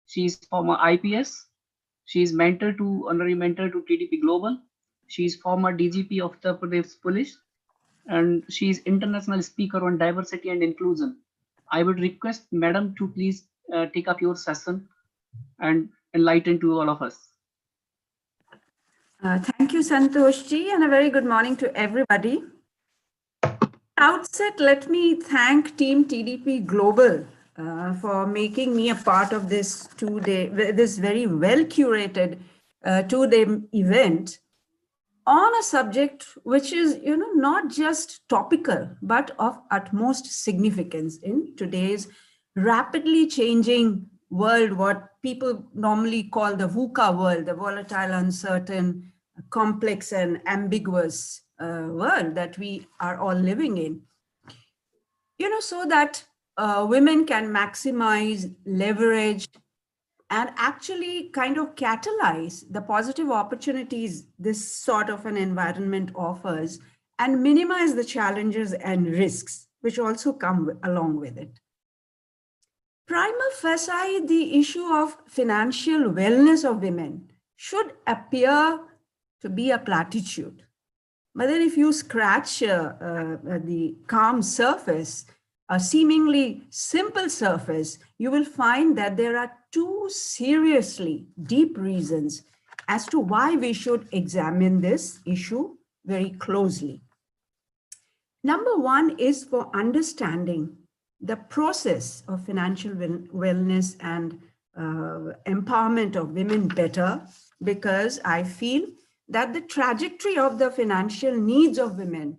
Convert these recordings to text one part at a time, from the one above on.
She's former IPS. She's honorary mentor to TDP Global. She's former DGP of the Pradesh Police, and she's international speaker on diversity and inclusion. I would request Madam to please take up your session and enlighten to all of us. Thank you, Santoshji, and a very good morning to everybody. Outset, let me thank Team TDP Global for making me a part of this this very well curated two-day event on a subject which is, not just topical, but of utmost significance in today's rapidly changing world, what people normally call the VUCA world, the volatile, uncertain, complex, and ambiguous world that we are all living in. So that women can maximize, leverage, and actually kind of catalyze the positive opportunities this sort of an environment offers and minimize the challenges and risks which also come along with it. Prima facie, the issue of financial wellness of women should appear to be a platitude. But then if you scratch the calm surface, a seemingly simple surface, you will find that there are two seriously deep reasons as to why we should examine this issue very closely. Number one is for understanding the process of financial wellness and empowerment of women better, because I feel that the trajectory of the financial needs of women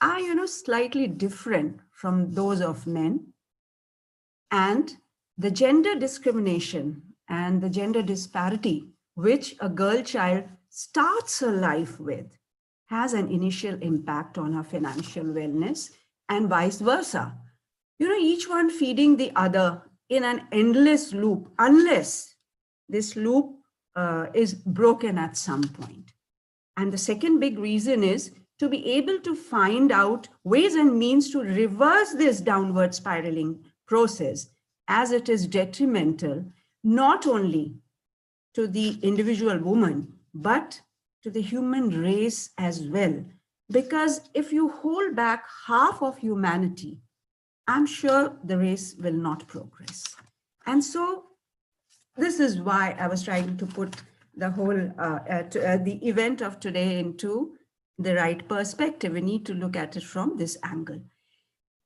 are, slightly different from those of men. And the gender discrimination and the gender disparity, which a girl child starts her life with, has an initial impact on her financial wellness, and vice versa. Each one feeding the other in an endless loop, unless this loop is broken at some point. And the second big reason is to be able to find out ways and means to reverse this downward spiraling process, as it is detrimental not only to the individual woman, but to the human race as well. Because if you hold back half of humanity, I'm sure the race will not progress. And so this is why I was trying to put the whole the event of today into the right perspective. We need to look at it from this angle.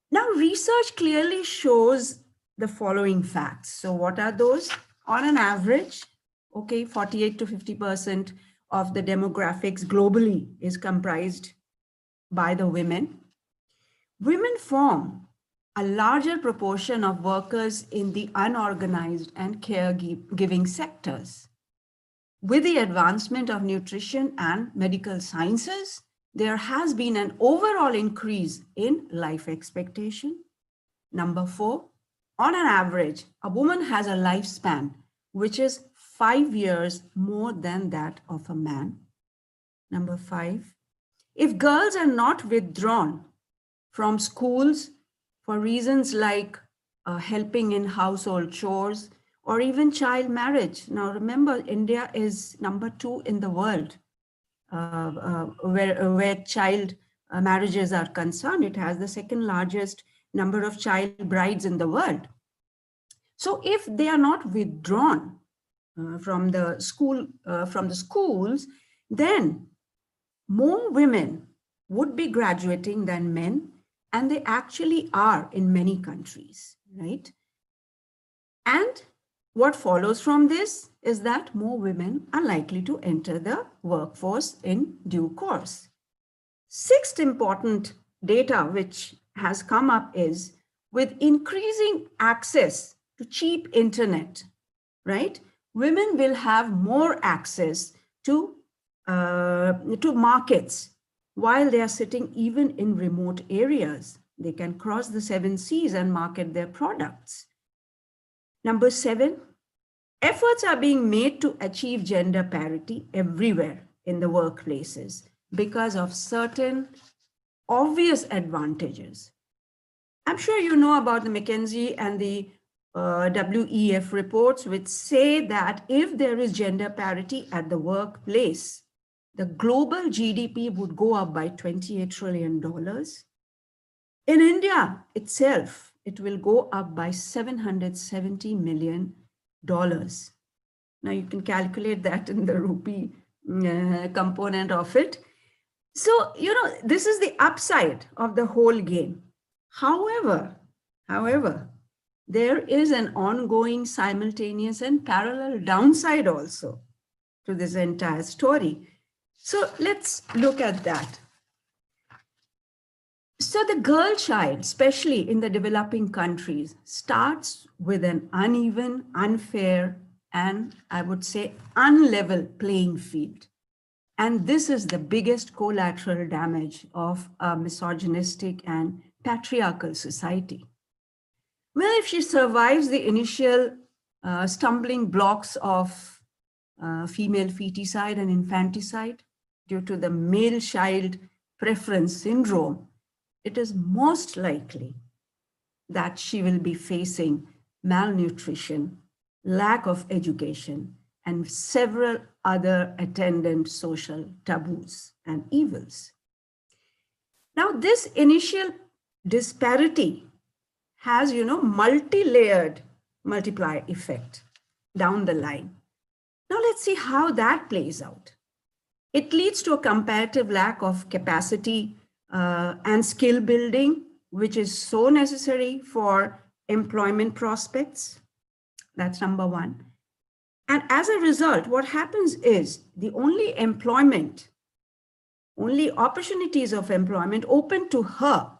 Now, research clearly shows the following facts. So what are those? On an average, 48 to 50% of the demographics globally is comprised by the women. Women form a larger proportion of workers in the unorganized and caregiving sectors. With the advancement of nutrition and medical sciences, there has been an overall increase in life expectation. Number 4, on an average, a woman has a lifespan which is 5 years more than that of a man. Number 5, if girls are not withdrawn from schools for reasons like helping in household chores or even child marriage. Now remember, India is number 2 in the world where child marriages are concerned. It has the second largest number of child brides in the world. So if they are not withdrawn from the schools, then more women would be graduating than men, and they actually are in many countries, right? And what follows from this is that more women are likely to enter the workforce in due course. Sixth important data which has come up is, with increasing access to cheap internet, right? Women will have more access to markets while they are sitting even in remote areas. They can cross the 7 seas and market their products. Number 7, efforts are being made to achieve gender parity everywhere in the workplaces because of certain obvious advantages. I'm sure you know about the McKinsey and the WEF reports, which say that if there is gender parity at the workplace, the global GDP would go up by $28 trillion. In India itself, it will go up by $770 million. Now you can calculate that in the rupee component of it. So, this is the upside of the whole game. However, there is an ongoing, simultaneous and parallel downside also to this entire story. So let's look at that. So the girl child, especially in the developing countries, starts with an uneven, unfair, and I would say unlevel playing field. And this is the biggest collateral damage of a misogynistic and patriarchal society. Well, if she survives the initial stumbling blocks of female feticide and infanticide due to the male child preference syndrome, it is most likely that she will be facing malnutrition, lack of education, and several other attendant social taboos and evils. Now, this initial disparity has, multi-layered multiplier effect down the line. Now, let's see how that plays out. It leads to a comparative lack of capacity and skill building, which is so necessary for employment prospects. That's number one. And as a result, what happens is the only opportunities of employment open to her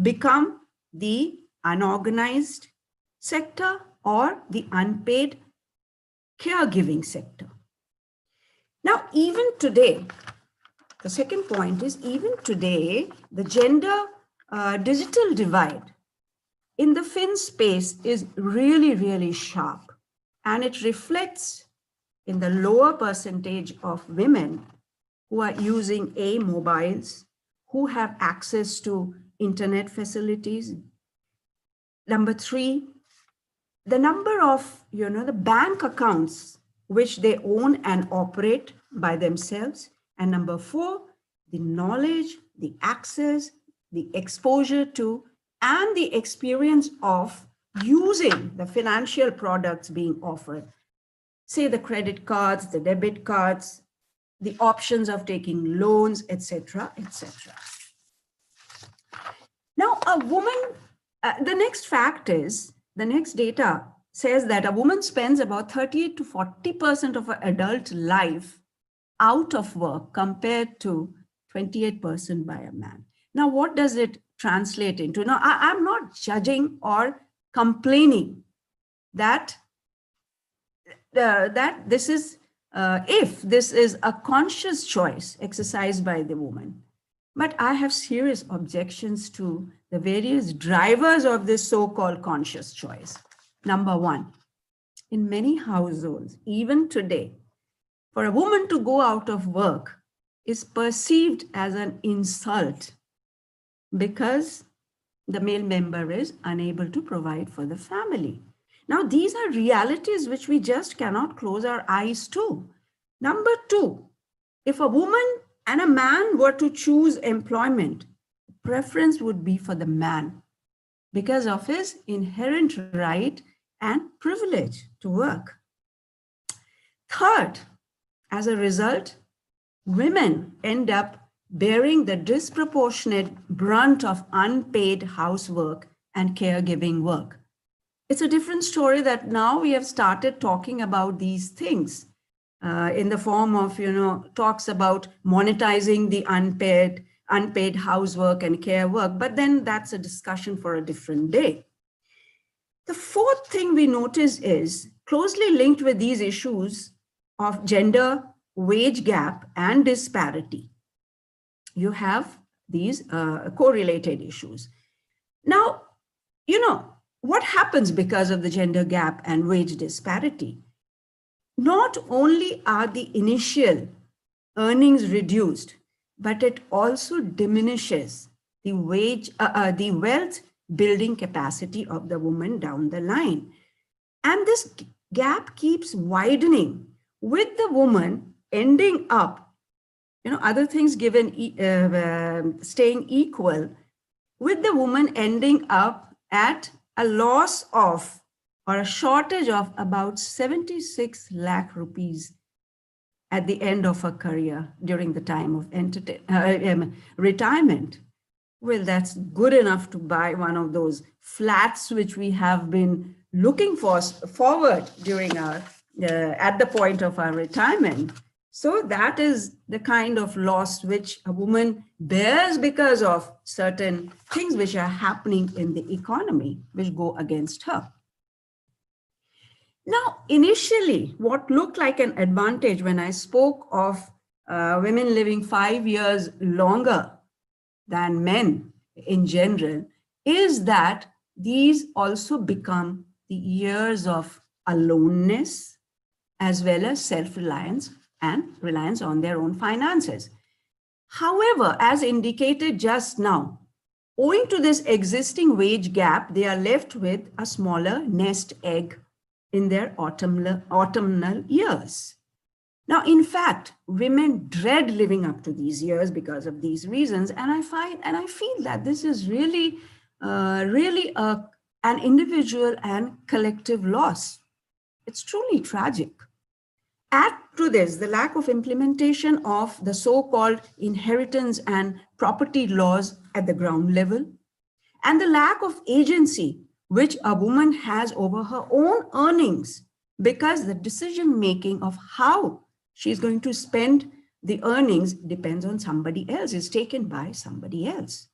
become the unorganized sector or the unpaid caregiving sector. Now, even today, the second point is even today, the gender digital divide in the fin space is really, really sharp. And it reflects in the lower percentage of women who are using mobiles, who have access to internet facilities. Number three, the number of, the bank accounts which they own and operate by themselves. And number four, the knowledge, the access, the exposure to, and the experience of using the financial products being offered. Say the credit cards, the debit cards, the options of taking loans, etc., etc. Now, a woman, the next fact is, the next data says that a woman spends about 38 to 40% of her adult life out of work compared to 28% by a man. Now, what does it translate into? Now, I'm not judging or complaining that this is, if this is a conscious choice exercised by the woman. But I have serious objections to the various drivers of this so-called conscious choice. Number one, in many households, even today, for a woman to go out of work is perceived as an insult because the male member is unable to provide for the family. Now, these are realities which we just cannot close our eyes to. Number two, if a woman and a man were to choose employment, preference would be for the man because of his inherent right and privilege to work. Third, as a result, women end up bearing the disproportionate brunt of unpaid housework and caregiving work. It's a different story that now we have started talking about these things in the form of, talks about monetizing the unpaid housework and care work, but then that's a discussion for a different day. The fourth thing we notice is closely linked with these issues of gender, wage gap, and disparity. You have these correlated issues. Now, what happens because of the gender gap and wage disparity? Not only are the initial earnings reduced, but it also diminishes the wealth building capacity of the woman down the line. And this gap keeps widening, with the woman ending up, other things given, staying equal, with the woman ending up at a loss of, or a shortage of, about 76 lakh rupees at the end of her career during the time of retirement. Well, that's good enough to buy one of those flats which we have been looking forward during our at the point of our retirement. So that is the kind of loss which a woman bears because of certain things which are happening in the economy, which go against her. Now, initially, what looked like an advantage when I spoke of women living 5 years longer than men in general, is that these also become the years of aloneness, as well as self-reliance and reliance on their own finances. However, as indicated just now, owing to this existing wage gap, they are left with a smaller nest egg in their autumnal years. Now, in fact, women dread living up to these years because of these reasons, and I feel that this is really an individual and collective loss. It's truly tragic. Add to this the lack of implementation of the so-called inheritance and property laws at the ground level, and the lack of agency which a woman has over her own earnings, because the decision-making of how she's going to spend the earnings depends on somebody else, is taken by somebody else.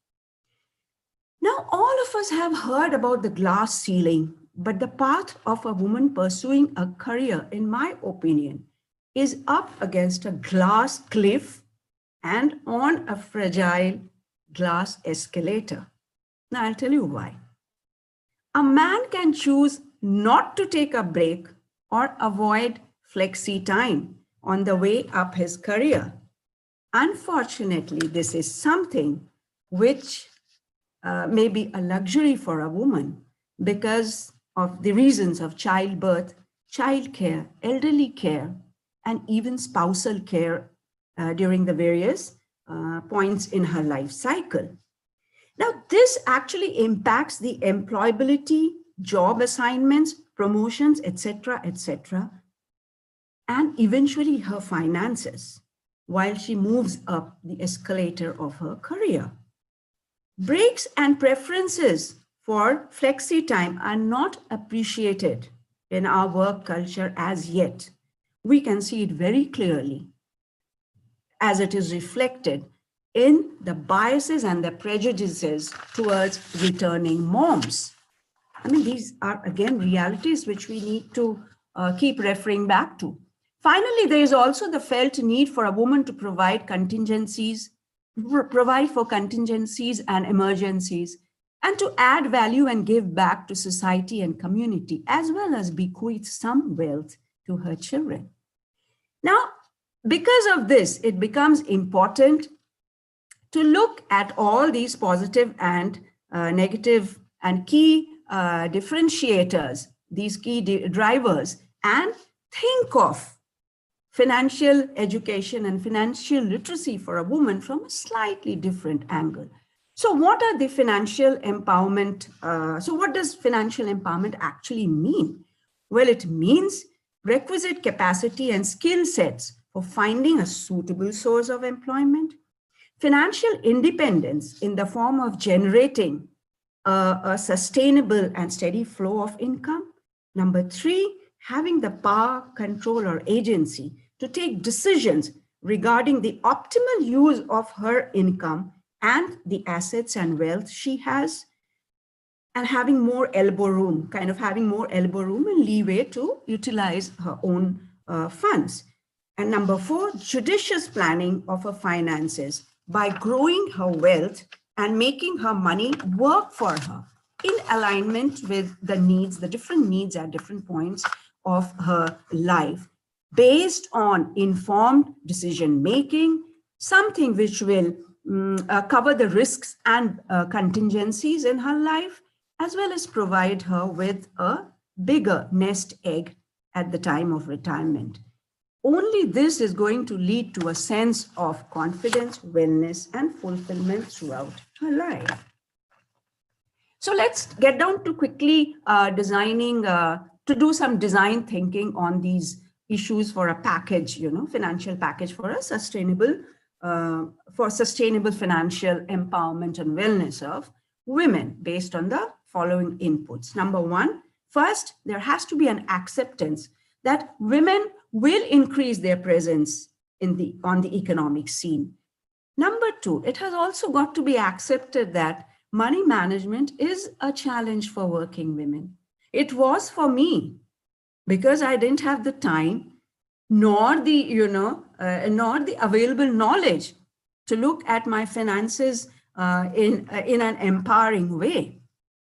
Now, all of us have heard about the glass ceiling, but the path of a woman pursuing a career, in my opinion, is up against a glass cliff and on a fragile glass escalator. Now, I'll tell you why. A man can choose not to take a break or avoid flexi time on the way up his career. Unfortunately, this is something which may be a luxury for a woman because of the reasons of childbirth, childcare, elderly care, and even spousal care during the various points in her life cycle. Now, this actually impacts the employability, job assignments, promotions, etc., and eventually her finances while she moves up the escalator of her career. Breaks and preferences for flexi time are not appreciated in our work culture as yet. We can see it very clearly as it is reflected in the biases and the prejudices towards returning moms. I mean, these are again realities which we need to keep referring back to. Finally, there is also the felt need for a woman to provide for contingencies and emergencies, and to add value and give back to society and community, as well as bequeath some wealth to her children. Now, because of this, it becomes important to look at all these positive and negative and key differentiators, these key drivers, and think of financial education and financial literacy for a woman from a slightly different angle. So what are the financial empowerment? So what does financial empowerment actually mean? Well, it means requisite capacity and skill sets for finding a suitable source of employment, financial independence in the form of generating a sustainable and steady flow of income. Number 3, having the power, control, or agency to take decisions regarding the optimal use of her income and the assets and wealth she has, and having more elbow room, and leeway to utilize her own funds. And number 4, judicious planning of her finances by growing her wealth and making her money work for her in alignment with the needs, the different needs at different points of her life, based on informed decision making, something which will cover the risks and contingencies in her life, as well as provide her with a bigger nest egg at the time of retirement. Only this is going to lead to a sense of confidence, wellness, and fulfillment throughout her life. So let's get down to quickly to do some design thinking on these issues for a package, financial package for a sustainable financial empowerment and wellness of women based on the following inputs. Number one, first, there has to be an acceptance that women will increase their presence on the economic scene. Number two, it has also got to be accepted that money management is a challenge for working women. It was for me, because I didn't have the time nor the available knowledge to look at my finances in an empowering way.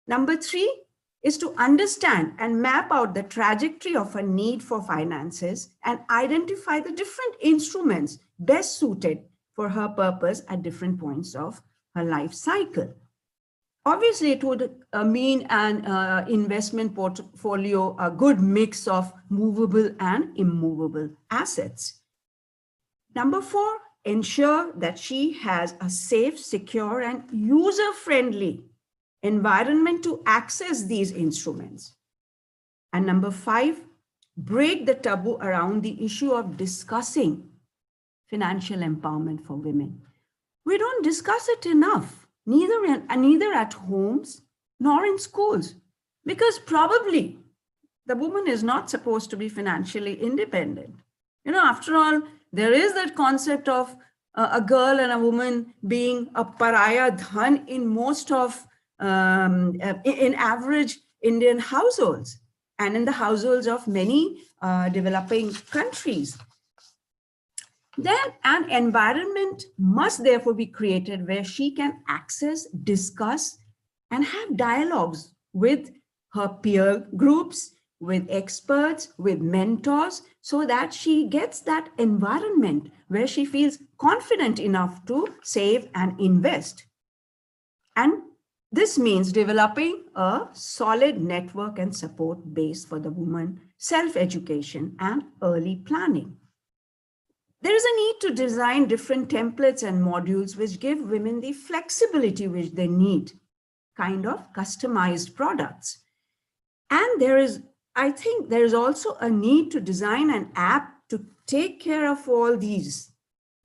Number three is to understand and map out the trajectory of a need for finances and identify the different instruments best suited for her purpose at different points of her life cycle. Obviously, it would mean an investment portfolio, a good mix of movable and immovable assets. Number four, ensure that she has a safe, secure, and user-friendly environment to access these instruments. And number five, break the taboo around the issue of discussing financial empowerment for women. We don't discuss it enough, neither at homes nor in schools, because probably the woman is not supposed to be financially independent. After all, there is that concept of a girl and a woman being a pariah dhan in most of in average Indian households and in the households of many developing countries. Then an environment must therefore be created where she can access, discuss, and have dialogues with her peer groups, with experts, with mentors, so that she gets that environment where she feels confident enough to save and invest. And this means developing a solid network and support base for the woman, self-education, and early planning. There is a need to design different templates and modules which give women the flexibility which they need, kind of customized products. And I think there is also a need to design an app to take care of all these,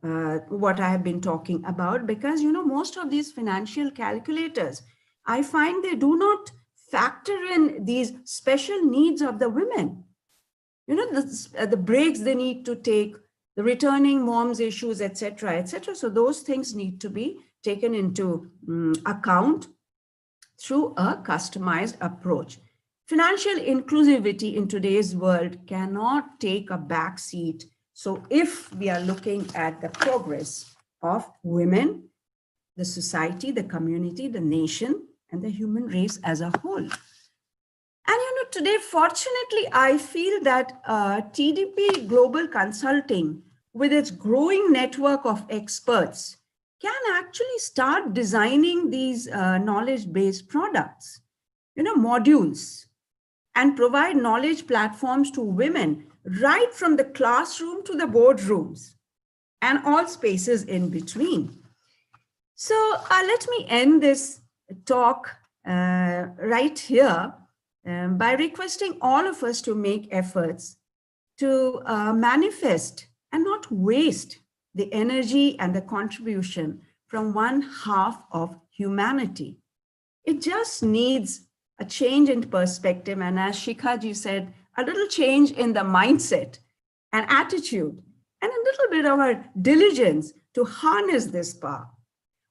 what I have been talking about, because, most of these financial calculators, I find they do not factor in these special needs of the women. The breaks they need to take, the returning moms issues, etc., etc. So those things need to be taken into account through a customized approach. Financial inclusivity in today's world cannot take a back seat. So if we are looking at the progress of women, the society, the community, the nation, and the human race as a whole. And today, fortunately, I feel that TDP Global Consulting, with its growing network of experts, can actually start designing these knowledge-based products, modules, and provide knowledge platforms to women right from the classroom to the boardrooms and all spaces in between. So let me end this talk right here by requesting all of us to make efforts to manifest and not waste the energy and the contribution from one half of humanity. It just needs a change in perspective, and as Shikhaji said, a little change in the mindset and attitude, and a little bit of a diligence to harness this power,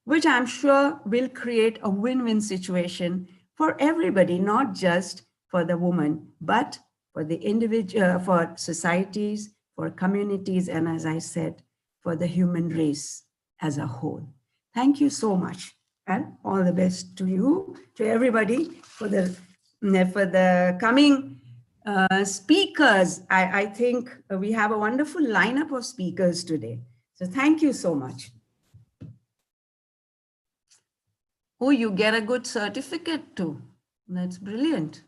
which I'm sure will create a win-win situation for everybody, not just for the woman, but for the individual, for societies, for communities, and as I said, for the human race as a whole. Thank you so much, and all the best to you, to everybody, for the coming speakers. I think we have a wonderful lineup of speakers today. So thank you so much. Oh, you get a good certificate too. That's brilliant.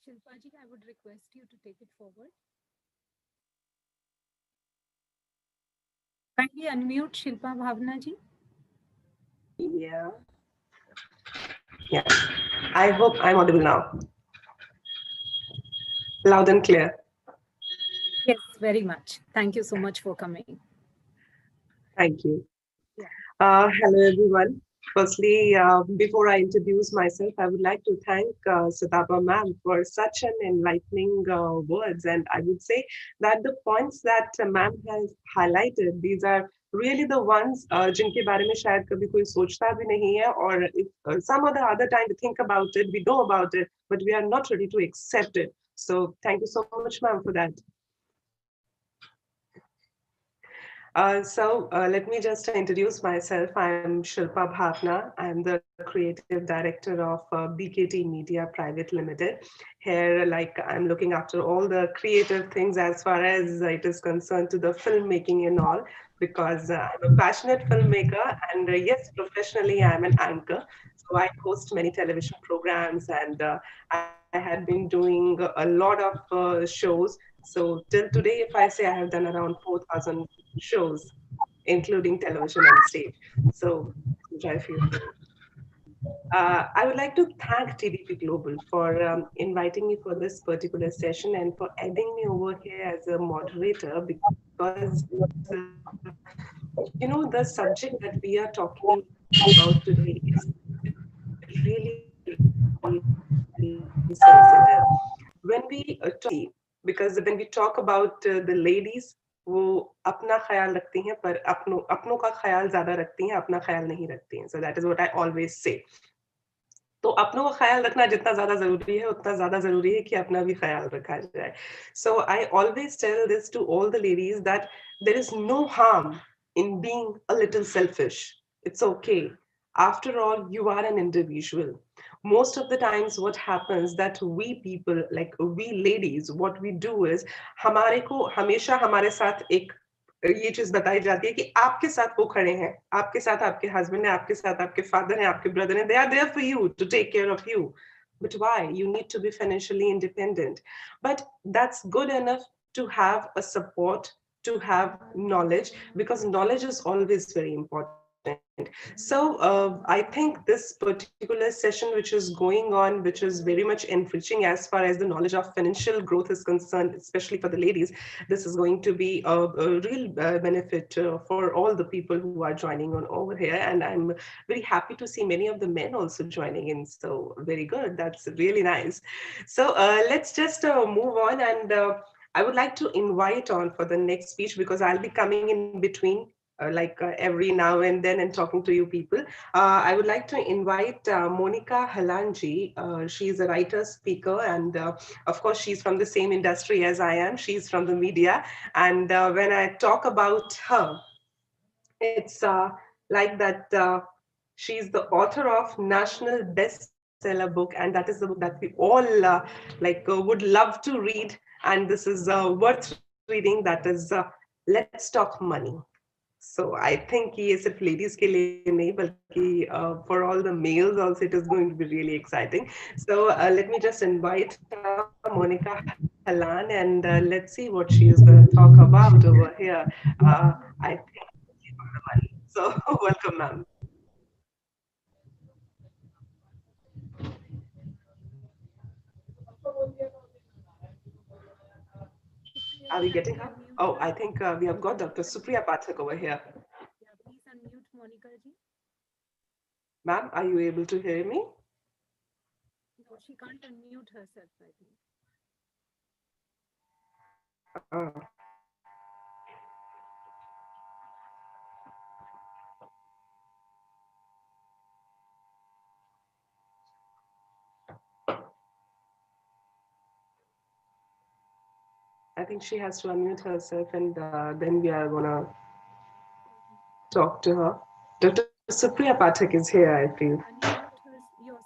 Shilpa ji, I would request you to take it forward. Kindly unmute Shilpa Bhavna ji. Yeah. Yeah. I hope I'm audible now. Loud and clear. Yes, very much. Thank you so much for coming. Thank you. Yeah. Hello, everyone. Firstly, before I introduce myself, I would like to thank Sitapa ma'am for such an enlightening words. And I would say that the points that ma'am has highlighted, these are really the ones जिनके बारे में शायद कभी कोई सोचता भी नहीं है, or if some other time we think about it, we know about it, but we are not ready to accept it. So thank you so much, ma'am, for that. Let me just introduce myself. I'm Shilpa Bhavna. I'm the creative director of BKT Media Private Limited. Here, like, I'm looking after all the creative things as far as it is concerned to the filmmaking and all, because I'm a passionate filmmaker, and yes, professionally, I'm an anchor. So I host many television programs, and I had been doing a lot of shows. So till today, if I say I have done around 4,000 shows, including television and stage. So I feel. I would like to thank TDP Global for inviting me for this particular session and for adding me over here as a moderator, because the subject that we are talking about today is really sensitive. When we because when we talk about the ladies, वो अपना ख्याल रखती हैं पर अपनों का ख्याल ज्यादा रखती हैं, अपना ख्याल नहीं रखती हैं. So that is what I always say. तो अपनों का ख्याल रखना जितना ज्यादा जरूरी है, उतना ज्यादा जरूरी है कि अपना भी ख्याल रखा जाए. So I always tell this to all the ladies that there is no harm in being a little selfish. It's okay. After all, you are an individual. Most of the times what happens that we people, like we ladies, what we do is हमारे को हमेशा हमारे साथ एक ये चीज बताई जाती है कि आपके साथ वो खड़े हैं, आपके साथ आपके हस्बैंड है, आपके साथ आपके फादर हैं, आपके ब्रदर हैं, they are there for you to take care of you. But why? You need to be financially independent. But that's good enough to have a support, to have knowledge, because knowledge is always very important. So I think this particular session which is going on, which is very much enriching as far as the knowledge of financial growth is concerned, especially for the ladies, this is going to be a real benefit for all the people who are joining on over here. And I'm very happy to see many of the men also joining in. So very good. That's really nice. So let's just move on. And I would like to invite on for the next speech, because I'll be coming in between every now and then and talking to you people. I would like to invite Monica Halanji. She's a writer, speaker, and of course, she's from the same industry as I am. She's from the media. And when I talk about her, it's like that she's the author of national bestseller book, and that is the book that we all would love to read. And this is worth reading. That is Let's Talk Money. So I think ये सिर्फ ladies के लिए नहीं बल्कि for all the males also it is going to be really exciting. So let me just invite Monica Halan and let's see what she is going to talk about over here. I think she's on the money. So welcome, ma'am. Are we getting her? Oh, I think we have got Dr. Supriya Pathak over here. Yeah, please unmute Monica ji. Ma'am, are you able to hear me? No, she can't unmute herself, I think. I think she has to unmute herself and then we are gonna talk to her. Dr. Supriya Pathak is here, I feel.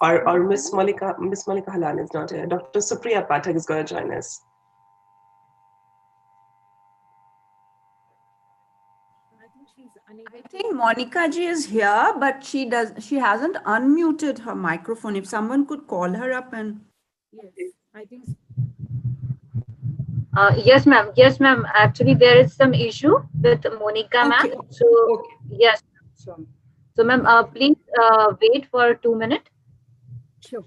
Or Miss Monica Halan is not here. Dr. Supriya Pathak is gonna join us. I think she's unable. I think Monica ji is here, but she hasn't unmuted her microphone. If someone could call her up and Yes, I think Yes, ma'am. Yes, ma'am. Actually, there is some issue with Monica, ma'am. okay, So, okay. yes. So, ma'am, please wait for 2 minutes. sure.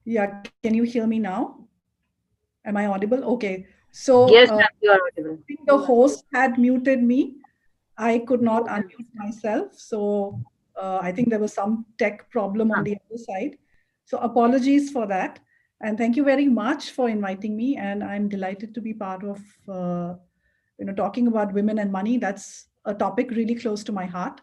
Yeah, can you hear me now? Am I audible? Okay. So Yes, I ma'am, you are audible. think the host had muted me. I could not unmute myself. So I think there was some tech problem on the other side. So apologies for that. And thank you very much for inviting me. And I'm delighted to be part of, talking about women and money. That's a topic really close to my heart.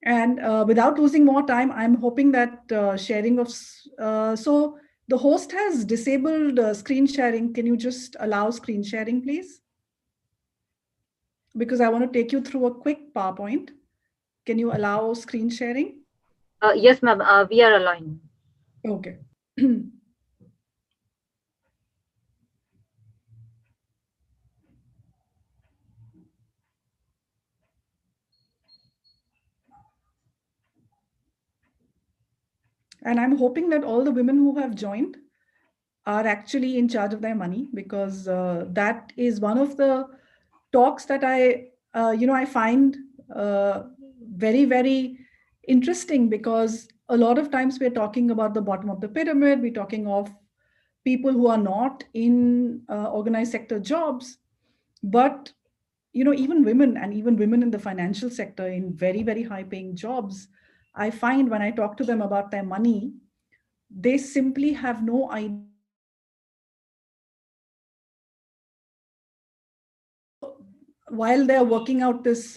And without losing more time, I'm hoping that sharing of, so the host has disabled screen sharing. Can you just allow screen sharing, please? Because I want to take you through a quick PowerPoint. Can you allow screen sharing? Yes, ma'am. We are allowing. Okay. And I'm hoping that all the women who have joined are actually in charge of their money, because that is one of the talks that I find very, very interesting, because a lot of times we're talking about the bottom of the pyramid. We're talking of people who are not in organized sector jobs, but even women, and even women in the financial sector in very, very high paying jobs, I find when I talk to them about their money, they simply have no idea. While they're working out this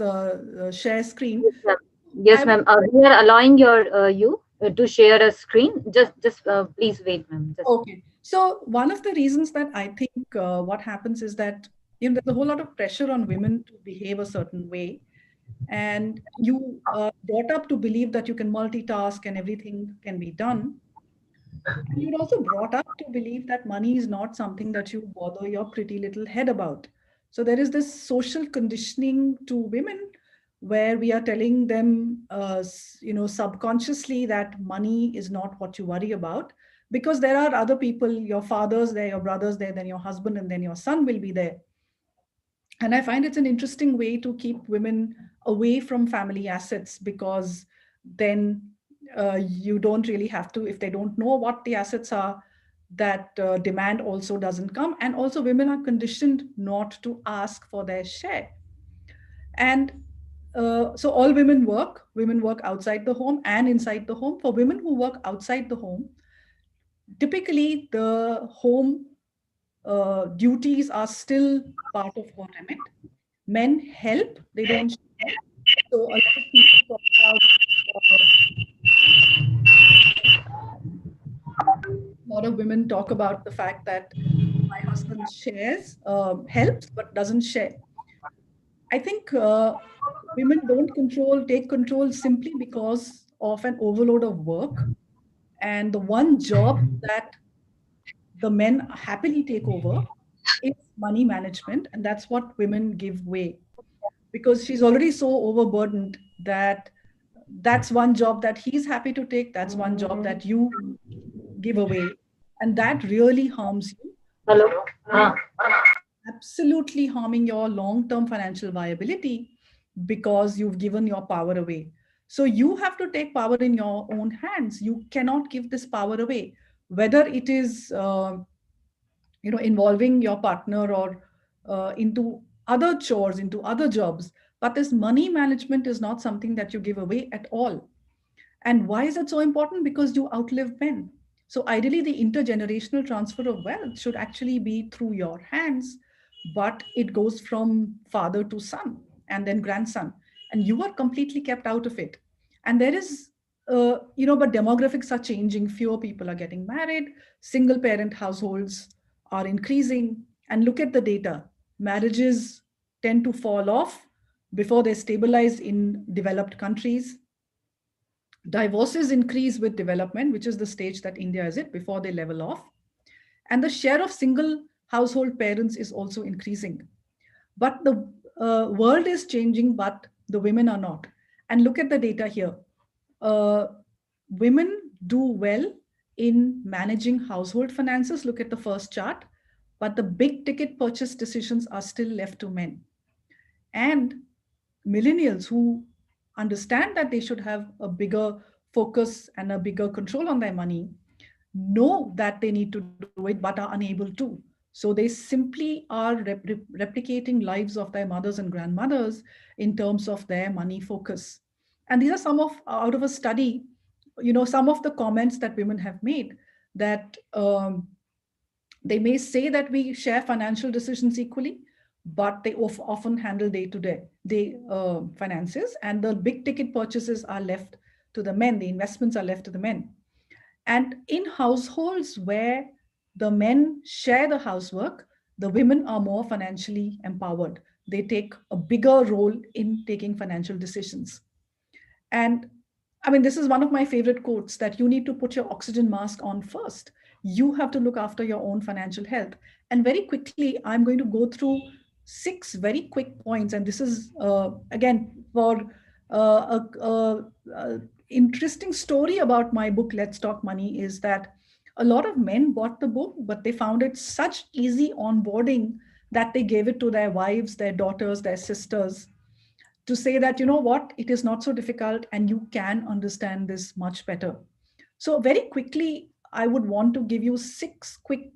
share screen. Yes, ma'am. Yes, ma'am. We are allowing you to share a screen. Just please wait, ma'am. Okay. So one of the reasons that I think what happens is that there's a whole lot of pressure on women to behave a certain way, and you brought up to believe that you can multitask and everything can be done. And you're also brought up to believe that money is not something that you bother your pretty little head about. So there is this social conditioning to women where we are telling them, subconsciously, that money is not what you worry about, because there are other people, your fathers there, your brothers there, then your husband, and then your son will be there. And I find it's an interesting way to keep women away from family assets, because then you don't really have to, if they don't know what the assets are, that demand also doesn't come. And also women are conditioned not to ask for their share. And so all women work outside the home and inside the home. For women who work outside the home, typically the home duties are still part of her remit. Men help, they don't share. So a lot of people talk about, a lot of women talk about the fact that my husband shares, helps, but doesn't share. I think women don't take control simply because of an overload of work. And the one job that the men happily take over is money management. And that's what women give way, because she's already so overburdened that that's one job that he's happy to take. That's one job that you give away. And that really harms you, Hello. Ah. absolutely harming your long-term financial viability, because you've given your power away. So you have to take power in your own hands. You cannot give this power away, whether it is involving your partner or into other chores, into other jobs. But this money management is not something that you give away at all. And why is it so important? Because you outlive men. So ideally, the intergenerational transfer of wealth should actually be through your hands, but it goes from father to son and then grandson, and you are completely kept out of it. And there is, but demographics are changing. Fewer people are getting married. Single parent households are increasing. And look at the data. Marriages tend to fall off before they stabilize in developed countries. Divorces increase with development, which is the stage that India is at before they level off. And the share of single household parents is also increasing. But the world is changing, but the women are not. And look at the data here. Women do well in managing household finances. Look at the first chart. But the big ticket purchase decisions are still left to men. And millennials who understand that they should have a bigger focus and a bigger control on their money know that they need to do it but are unable to. So they simply are replicating lives of their mothers and grandmothers in terms of their money focus. And these are some of, out of a study, some of the comments that women have made, that they may say that we share financial decisions equally, but they often handle day-to-day finances, and the big ticket purchases are left to the men. The investments are left to the men. And in households where the men share the housework, the women are more financially empowered. They take a bigger role in taking financial decisions. And I mean, this is one of my favorite quotes, that you need to put your oxygen mask on first. You have to look after your own financial health. And very quickly, I'm going to go through 6 very quick points. And this is, again, for a interesting story about my book, Let's Talk Money, is that a lot of men bought the book, but they found it such easy onboarding that they gave it to their wives, their daughters, their sisters, to say that, you know what, it is not so difficult and you can understand this much better. So very quickly, I would want to give you 6 quick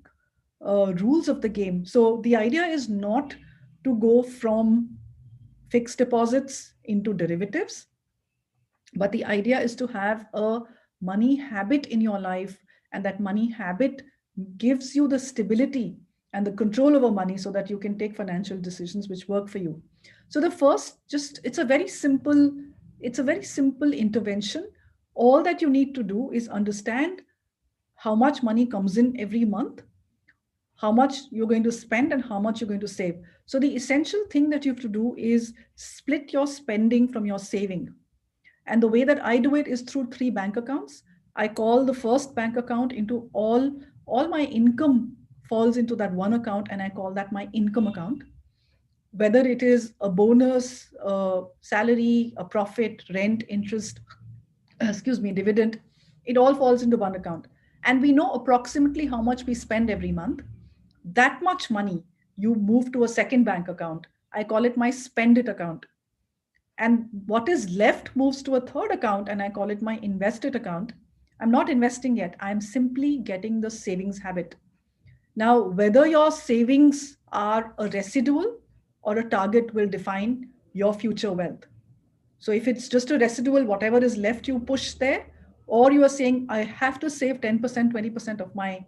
rules of the game. So the idea is not to go from fixed deposits into derivatives, but the idea is to have a money habit in your life, and that money habit gives you the stability and the control over money so that you can take financial decisions which work for you. So the first, it's a very simple intervention. All that you need to do is understand how much money comes in every month, how much you're going to spend, and how much you're going to save. So the essential thing that you have to do is split your spending from your saving. And the way that I do it is through 3 bank accounts. I call the first bank account into all my income falls into that one account, and I call that my income account. Whether it is a bonus, salary, a profit, rent, interest, dividend, it all falls into one account. And we know approximately how much we spend every month. That much money you move to a second bank account. I call it my spend it account. And what is left moves to a third account, and I call it my invest it account. I'm not investing yet. I'm simply getting the savings habit. Now, whether your savings are a residual or a target will define your future wealth. So if it's just a residual, whatever is left, you push there, or you are saying, I have to save 10%, 20% of my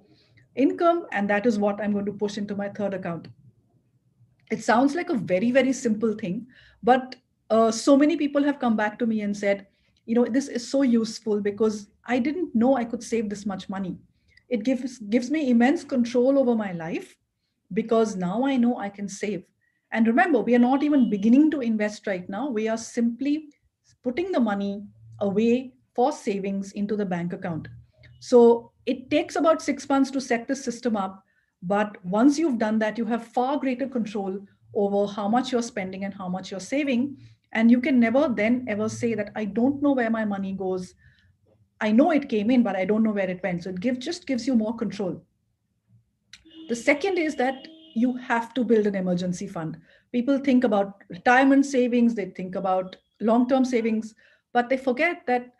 income, and that is what I'm going to push into my third account. It sounds like a very, very simple thing, but so many people have come back to me and said, this is so useful because I didn't know I could save this much money. It gives me immense control over my life because now I know I can save. And remember, we are not even beginning to invest right now. We are simply putting the money away for savings into the bank account. So it takes about 6 months to set the system up. But once you've done that, you have far greater control over how much you're spending and how much you're saving. And you can never then ever say that I don't know where my money goes. I know it came in, but I don't know where it went. So it just gives you more control. The second is that you have to build an emergency fund. People think about retirement savings, they think about long-term savings, but they forget that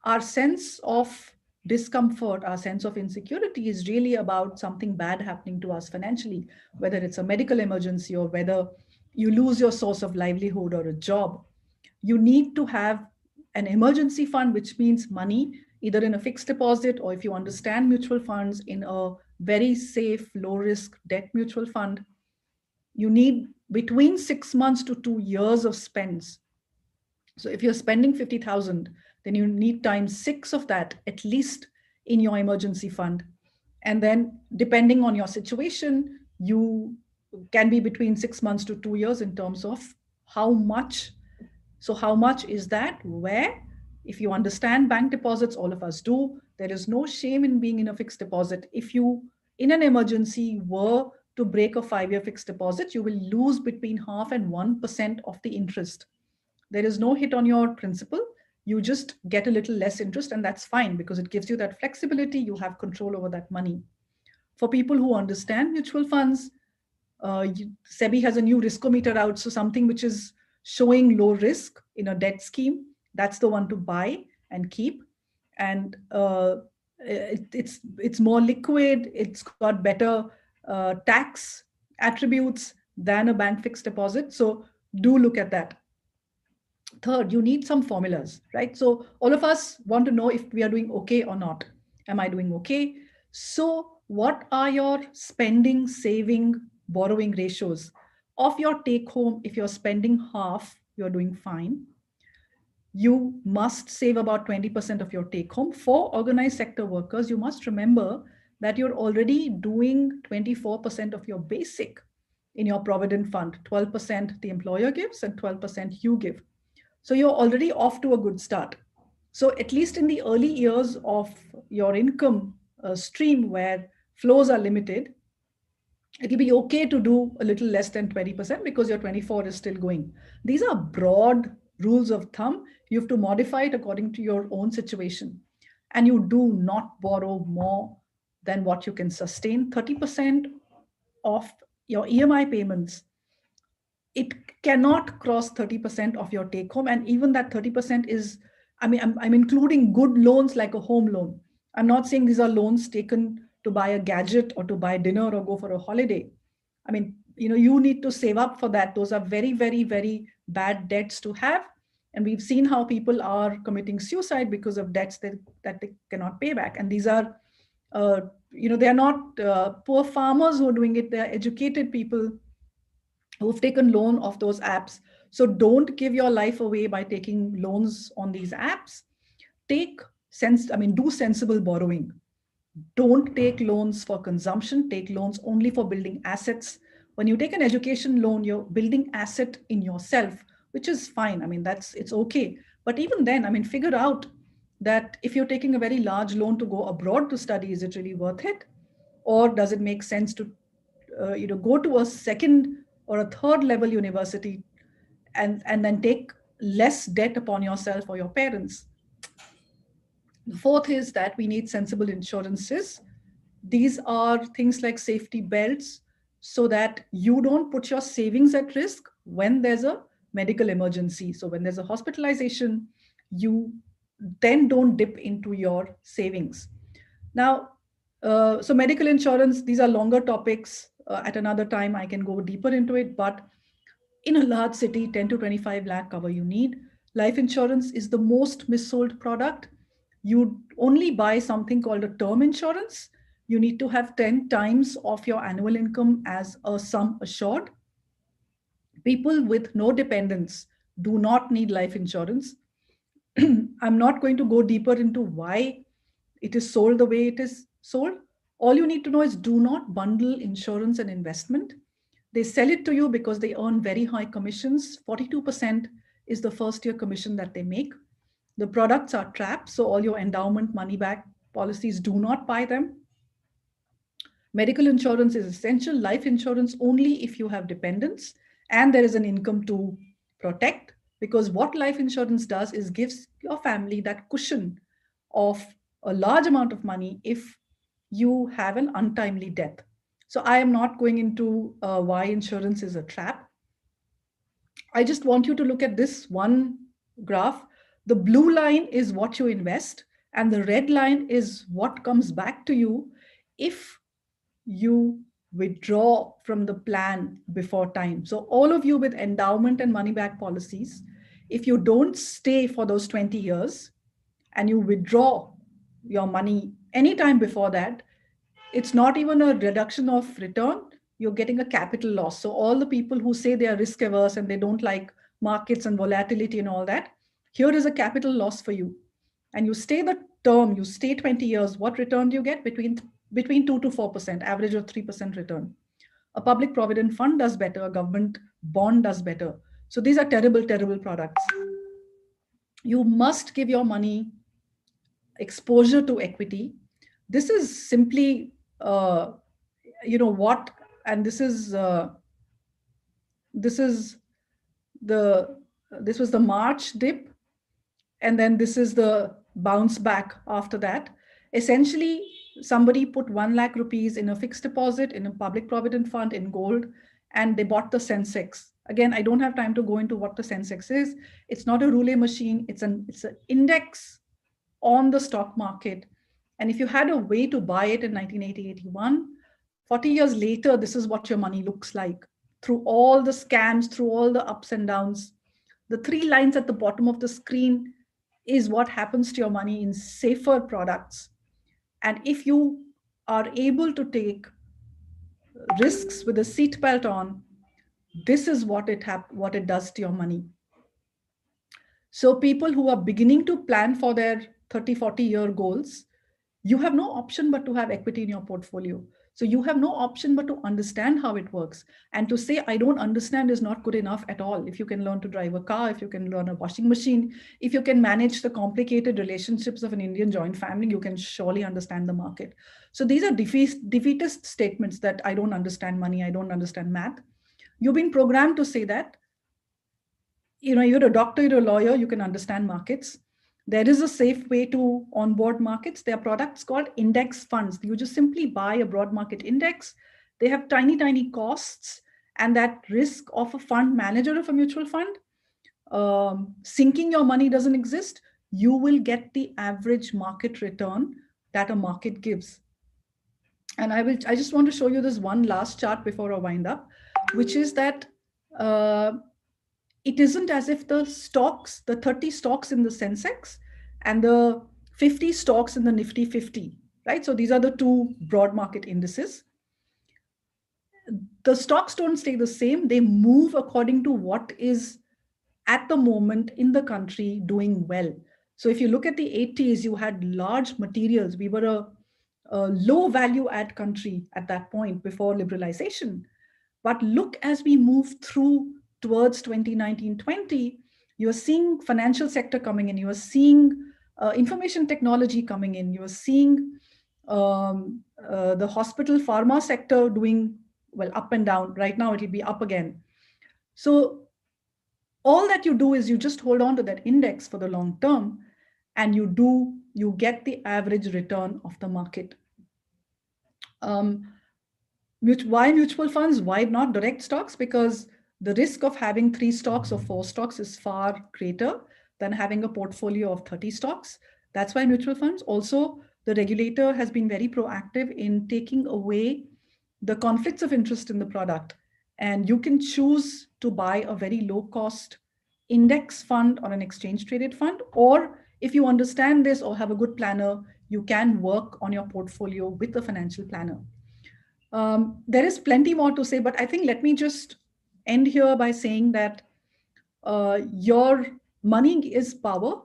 our sense of discomfort, our sense of insecurity is really about something bad happening to us financially, whether it's a medical emergency or whether you lose your source of livelihood or a job. You need to have an emergency fund, which means money either in a fixed deposit or, if you understand mutual funds, in a very safe, low risk debt mutual fund. You need between 6 months to 2 years of spends. So if you're spending 50,000, then you need times 6 of that at least in your emergency fund. And then depending on your situation, you can be between 6 months to 2 years in terms of how much. So how much is that? Where? If you understand bank deposits, all of us do, there is no shame in being in a fixed deposit. If you, in an emergency, were to break a 5-year fixed deposit, you will lose between 0.5% and 1% of the interest. There is no hit on your principal. You just get a little less interest, and that's fine because it gives you that flexibility. You have control over that money. For people who understand mutual funds, SEBI has a new riskometer out. So something which is showing low risk in a debt scheme, that's the one to buy and keep. And it's more liquid. It's got better tax attributes than a bank fixed deposit. So do look at that. Third, you need some formulas, right? So all of us want to know if we are doing okay or not. Am I doing okay? So what are your spending, saving, borrowing ratios of your take home? If you're spending half, you're doing fine. You must save about 20% of your take home. For organized sector workers, you must remember that you're already doing 24% of your basic in your provident fund. 12% the employer gives and 12% you give. So you're already off to a good start. So at least in the early years of your income stream where flows are limited, it'll be okay to do a little less than 20% because your 24 is still going. These are broad rules of thumb. You have to modify it according to your own situation. And you do not borrow more than what you can sustain. 30% of your EMI payments, it cannot cross 30% of your take home. And even that 30% is, I'm including good loans like a home loan. I'm not saying these are loans taken to buy a gadget or to buy dinner or go for a holiday. You need to save up for that. Those are very, very, very bad debts to have. And we've seen how people are committing suicide because of debts that they cannot pay back. And these are, they're not poor farmers who are doing it. They're educated people who've taken loan of those apps. So don't give your life away by taking loans on these apps. Do sensible borrowing. Don't take loans for consumption, take loans only for building assets. When you take an education loan, you're building asset in yourself, which is fine. It's okay. But even then, figure out that if you're taking a very large loan to go abroad to study, is it really worth it? Or does it make sense to go to a second or a third level university and then take less debt upon yourself or your parents? The fourth is that we need sensible insurances. These are things like safety belts so that you don't put your savings at risk when there's a medical emergency. So when there's a hospitalization, you then don't dip into your savings. Now, so medical insurance, these are longer topics. At another time, I can go deeper into it. But in a large city, 10 to 25 lakh cover you need. Life insurance is the most missold product. You only buy something called a term insurance. You need to have 10 times of your annual income as a sum assured. People with no dependents do not need life insurance. I'm not going to go deeper into why it is sold the way it is sold. All you need to know is do not bundle insurance and investment. They sell it to you because they earn very high commissions. 42% is the first year commission that they make. The products are traps, so all your endowment money back policies, do not buy them. Medical insurance is essential. Life insurance only if you have dependents and there is an income to protect, because what life insurance does is gives your family that cushion of a large amount of money if you have an untimely death. So I am not going into why insurance is a trap. I just want you to look at this one graph. The blue line is what you invest, and the red line is what comes back to you if you withdraw from the plan before time. So all of you with endowment and money back policies, if you don't stay for those 20 years and you withdraw your money anytime before that, it's not even a reduction of return, you're getting a capital loss. So all the people who say they are risk averse and they don't like markets and volatility and all that, here is a capital loss for you. And you stay the term, you stay 20 years, what return do you get? Between 2 to 4%, average of 3% return. A public provident fund does better, a government bond does better. So these are terrible, terrible products. You must give your money exposure to equity. This is simply, what, and this was the March dip, and then this is the bounce back after that. Essentially, somebody put 1 lakh rupees in a fixed deposit, in a public provident fund, in gold, and they bought the Sensex. Again, I don't have time to go into what the Sensex is. It's not a roulette machine. It's an index on the stock market. And if you had a way to buy it in 1980-81, 40 years later, this is what your money looks like. Through all the scams, through all the ups and downs, the 3 lines at the bottom of the screen is what happens to your money in safer products. And if you are able to take risks with a seatbelt on, this is what it does to your money. So people who are beginning to plan for their 30, 40-year goals, you have no option but to have equity in your portfolio. So you have no option but to understand how it works. And to say, I don't understand is not good enough at all. If you can learn to drive a car, if you can learn a washing machine, if you can manage the complicated relationships of an Indian joint family, you can surely understand the market. So these are defeatist statements that I don't understand money, I don't understand math. You've been programmed to say that. You're a doctor, you're a lawyer, you can understand markets. There is a safe way to onboard markets. There are products called index funds. You just simply buy a broad market index. They have tiny, tiny costs, and that risk of a fund manager of a mutual fund, sinking your money doesn't exist. You will get the average market return that a market gives. And I just want to show you this one last chart before I wind up, which is that it isn't as if the stocks, the 30 stocks in the Sensex and the 50 stocks in the Nifty 50, right? So these are the 2 broad market indices. The stocks don't stay the same. They move according to what is at the moment in the country doing well. So if you look at the 80s, you had large materials. We were a low value add country at that point before liberalization. But look, as we move through towards 2019-20, you're seeing financial sector coming in, you're seeing information technology coming in, you're seeing the hospital pharma sector doing well, up and down. Right now, it'll be up again. So all that you do is you just hold on to that index for the long term, and you get the average return of the market. Why mutual funds? Why not direct stocks? Because the risk of having 3 stocks or 4 stocks is far greater than having a portfolio of 30 stocks. That's why mutual funds. Also, the regulator has been very proactive in taking away the conflicts of interest in the product. And you can choose to buy a very low cost index fund or an exchange traded fund. Or if you understand this or have a good planner, you can work on your portfolio with a financial planner. There is plenty more to say, but I think let me just end here by saying that your money is power.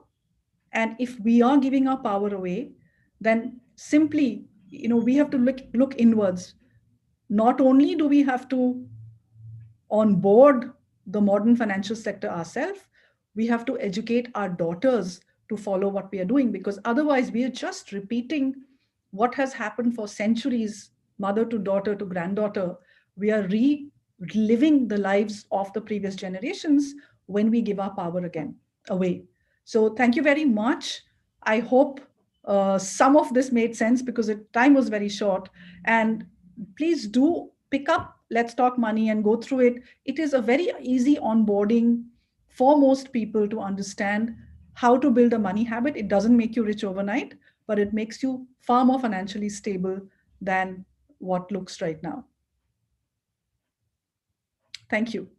And if we are giving our power away, then simply, we have to look inwards. Not only do we have to onboard the modern financial sector ourselves, we have to educate our daughters to follow what we are doing, because otherwise we are just repeating what has happened for centuries, mother to daughter to granddaughter. We are reliving the lives of the previous generations when we give our power again away. So thank you very much. I hope some of this made sense, because the time was very short. And please do pick up Let's Talk Money and go through it. It is a very easy onboarding for most people to understand how to build a money habit. It doesn't make you rich overnight, but it makes you far more financially stable than what looks right now. Thank you.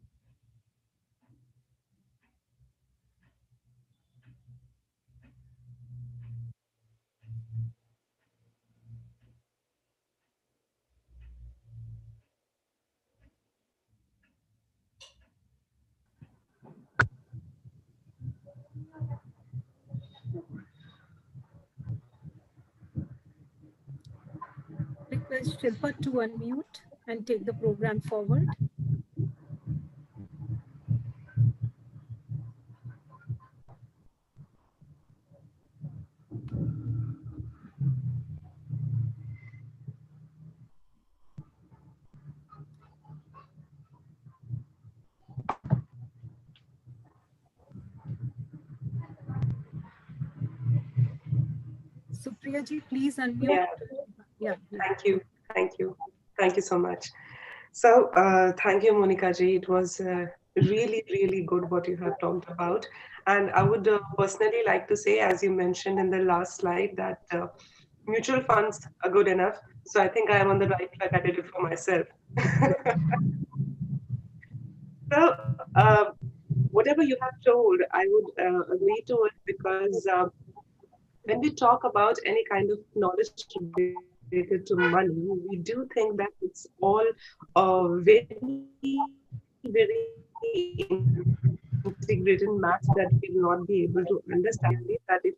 Request Shilpa to unmute and take the program forward. Supriya ji, please unmute. Yeah. Thank you. Thank you so much. So thank you, Monica ji. It was really, really good what you have talked about. And I would personally like to say, as you mentioned in the last slide, that mutual funds are good enough. So I think I am on the right track. I did it for myself. So whatever you have told, I would agree to it, because when we talk about any kind of knowledge related to money, we do think that it's all very, very integrated maths that we will not be able to understand. That if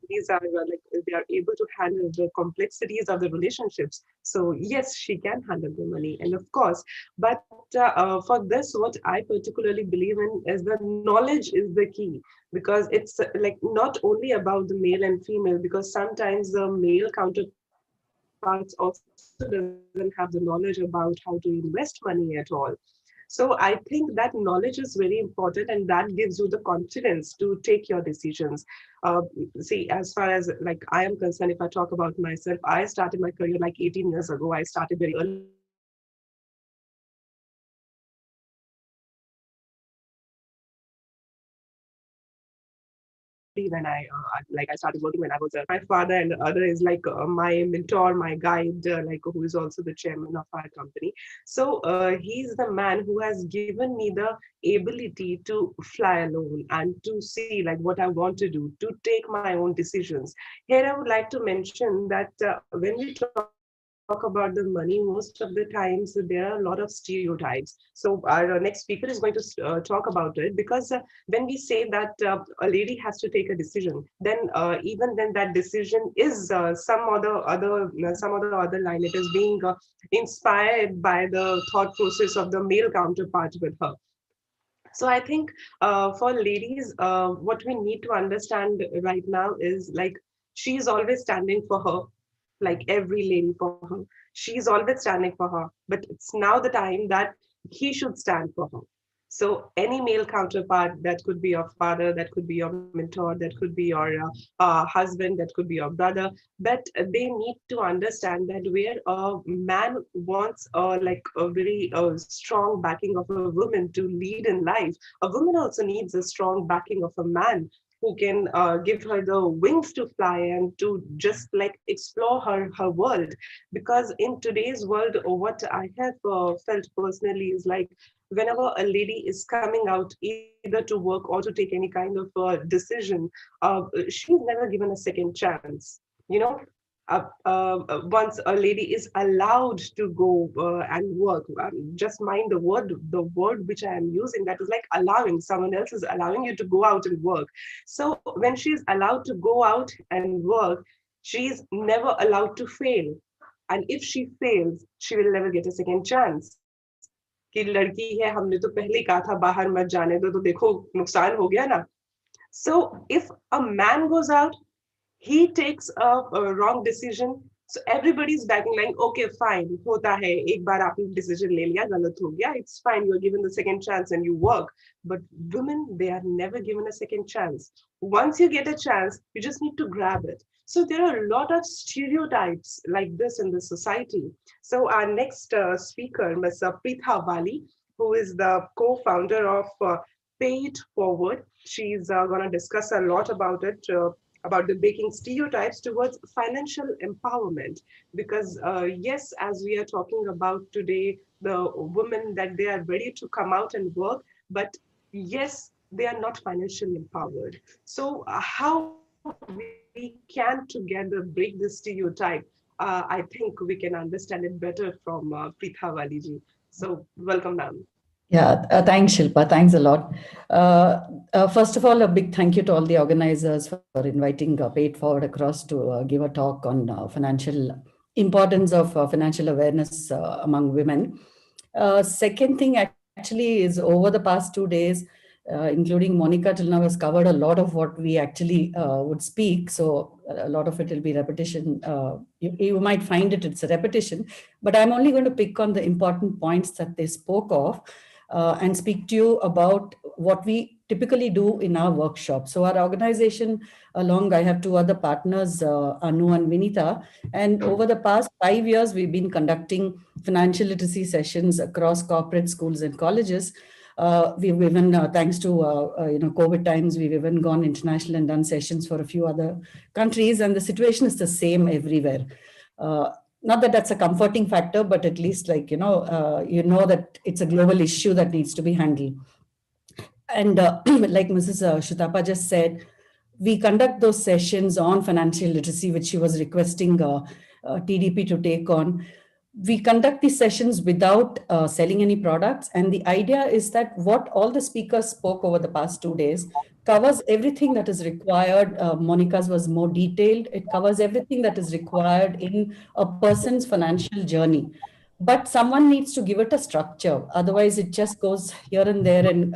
these are like they are able to handle the complexities of the relationships, so yes, she can handle the money, and of course. But for this, what I particularly believe in is that knowledge is the key, because it's like not only about the male and female, because sometimes the male counterparts also doesn't have the knowledge about how to invest money at all. So I think that knowledge is very important, and that gives you the confidence to take your decisions. See, as far as like I am concerned, if I talk about myself, I started my career like 18 years ago. I started very early when I started working when I was my father, and the other is like my mentor, my guide, like who is also the chairman of our company. So he's the man who has given me the ability to fly alone and to see like what I want to do, to take my own decisions. Here I would like to mention that when we talk about the money, most of the times there are a lot of stereotypes. So our next speaker is going to talk about it, because when we say that a lady has to take a decision, then even then that decision is some other line. It is being inspired by the thought process of the male counterpart with her. So I think for ladies, what we need to understand right now is like she is always standing for her, like every lady for her. She's always standing for her, but it's now the time that he should stand for her. So any male counterpart, that could be your father, that could be your mentor, that could be your husband, that could be your brother, but they need to understand that where a man wants like a very strong backing of a woman to lead in life, a woman also needs a strong backing of a man who can give her the wings to fly and to just like explore her world. Because in today's world, what I have felt personally is like whenever a lady is coming out either to work or to take any kind of decision, she's never given a second chance. You know, once a lady is allowed to go and work, just mind the word which I am using, that is like allowing, someone else is allowing you to go out and work. So when she's allowed to go out and work, she's never allowed to fail. And if she fails, she will never get a second chance. कि लड़की है, हमने तो पहले ही कहा था बाहर मत जाने दो, तो देखो नुकसान हो गया ना. So if a man goes out, he takes a wrong decision, so everybody's backing like, okay, fine, hota hai, ek baar aapne decision le liya, galat ho gaya, it's fine, you're given the second chance and you work. But women, they are never given a second chance. Once you get a chance, you just need to grab it. So there are a lot of stereotypes like this in the society. So our next speaker, Ms. Pritha Wali, who is the co-founder of Pay It Forward. She's going to discuss a lot about it, about the breaking stereotypes towards financial empowerment. Because yes, as we are talking about today, the women that they are ready to come out and work, but yes, they are not financially empowered. So how we can together break this stereotype, I think we can understand it better from Pritha Wali ji. So welcome, ma'am. Yeah, thanks, Shilpa. Thanks a lot. First of all, a big thank you to all the organizers for inviting Pay It Forward across to give a talk on financial importance of financial awareness among women. Second thing actually is over the past 2 days, including Monica till now has covered a lot of what we actually would speak. So a lot of it will be repetition. You might find it's a repetition, but I'm only going to pick on the important points that they spoke of. And speak to you about what we typically do in our workshop. So our organization, along, I have 2 other partners, Anu and Vinita, and over the past 5 years, we've been conducting financial literacy sessions across corporate schools and colleges. We've even, thanks to COVID times, we've even gone international and done sessions for a few other countries, and the situation is the same everywhere. Not that that's a comforting factor, but at least that it's a global issue that needs to be handled. And like Mrs. Shutapa just said, we conduct those sessions on financial literacy, which she was requesting TDP to take on. We conduct these sessions without selling any products. And the idea is that what all the speakers spoke over the past 2 days covers everything that is required. Monica's was more detailed. It covers everything that is required in a person's financial journey. But someone needs to give it a structure. Otherwise, it just goes here and there and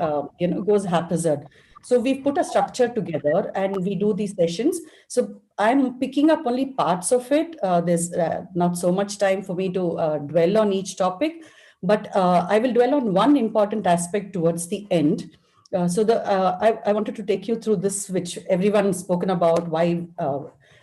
goes haphazard. So we've put a structure together and we do these sessions. So I'm picking up only parts of it. There's not so much time for me to dwell on each topic, but I will dwell on one important aspect towards the end. I wanted to take you through this, which everyone's spoken about, why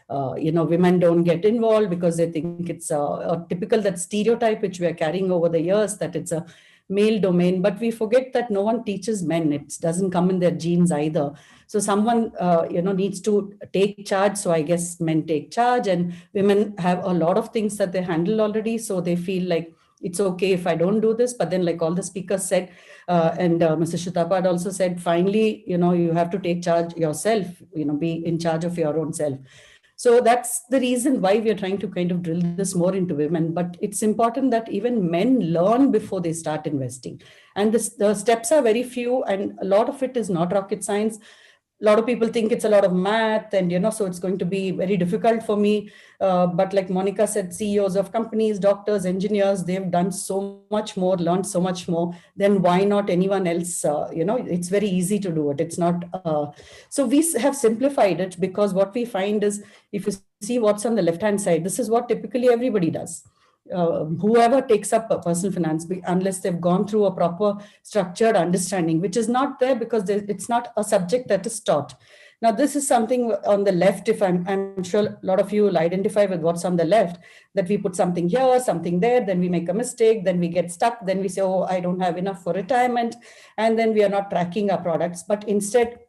women don't get involved, because they think it's a typical that stereotype which we are carrying over the years, that it's a male domain, but we forget that no one teaches men. It doesn't come in their genes either. So someone needs to take charge. So I guess men take charge, and women have a lot of things that they handle already. So they feel like it's okay if I don't do this. But then, like all the speakers said, and Mr. Shutapa also said, finally, you have to take charge yourself, be in charge of your own self. So that's the reason why we are trying to kind of drill this more into women. But it's important that even men learn before they start investing. And the steps are very few, and a lot of it is not rocket science. A lot of people think it's a lot of math, and so it's going to be very difficult for me. But like Monica said, CEOs of companies, doctors, engineers, they've done so much more, learned so much more. Then why not anyone else? It's very easy to do it. It's not. So we have simplified it, because what we find is, if you see what's on the left-hand side, this is what typically everybody does. Whoever takes up a personal finance, unless they've gone through a proper structured understanding, which is not there because it's not a subject that is taught. Now, this is something on the left. If I'm sure a lot of you will identify with what's on the left, that we put something here, something there, then we make a mistake, then we get stuck, then we say, oh, I don't have enough for retirement, and then we are not tracking our products. But instead,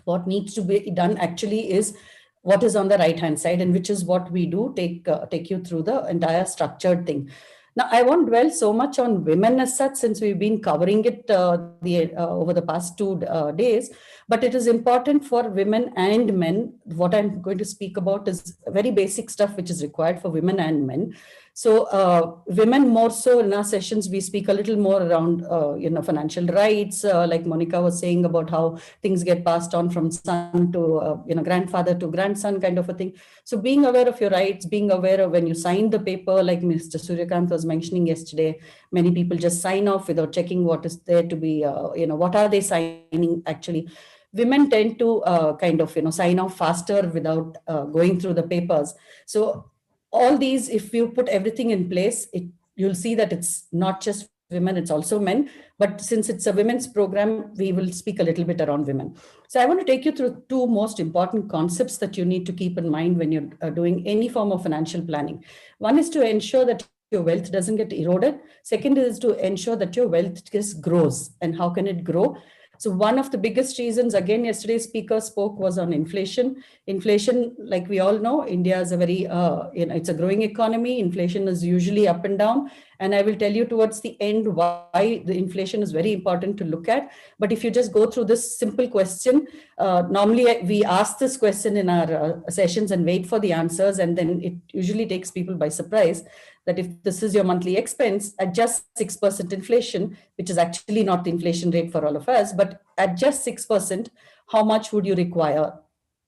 what needs to be done actually is what is on the right hand side, and which is what we do, take you through the entire structured thing. Now, I won't dwell so much on women as such, since we've been covering it over the past 2 days, but it is important for women and men. What I'm going to speak about is very basic stuff which is required for women and men. So women more so in our sessions, we speak a little more around, financial rights, like Monica was saying about how things get passed on from son to, grandfather to grandson kind of a thing. So being aware of your rights, being aware of when you sign the paper, like Mr. Suryakant was mentioning yesterday, many people just sign off without checking what is there to be, what are they signing actually. Women tend to sign off faster without going through the papers. So all these, if you put everything in place, you'll see that it's not just women, it's also men. But since it's a women's program, we will speak a little bit around women. So I want to take you through two most important concepts that you need to keep in mind when you're doing any form of financial planning. One is to ensure that your wealth doesn't get eroded. Second is to ensure that your wealth just grows. And how can it grow? So one of the biggest reasons, again, yesterday's speaker spoke, was on inflation. Inflation, like we all know, India is a very, it's a growing economy. Inflation is usually up and down. And I will tell you towards the end why the inflation is very important to look at. But if you just go through this simple question, normally we ask this question in our sessions and wait for the answers. And then it usually takes people by surprise that if this is your monthly expense, at just 6% inflation, which is actually not the inflation rate for all of us, but at just 6%, how much would you require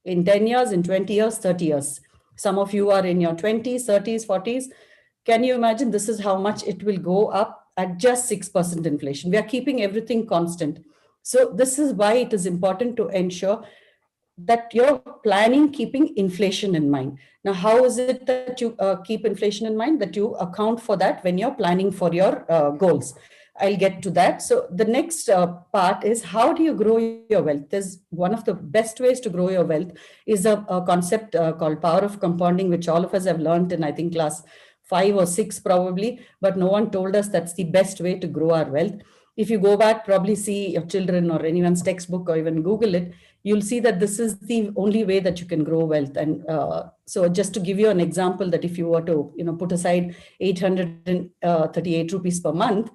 in 10 years, in 20 years, 30 years? Some of you are in your 20s, 30s, 40s. Can you imagine this is how much it will go up at just 6% inflation? We are keeping everything constant. So this is why it is important to ensure that you're planning keeping inflation in mind. Now, how is it that you keep inflation in mind? That you account for that when you're planning for your goals. I'll get to that. So the next part is, how do you grow your wealth? There's one of the best ways to grow your wealth is a concept called power of compounding, which all of us have learned in, I think, class 5 or 6 probably, but no one told us that's the best way to grow our wealth. If you go back, probably see your children or anyone's textbook or even Google it, you'll see that this is the only way that you can grow wealth. And so just to give you an example, that if you were to put aside 838 rupees per month,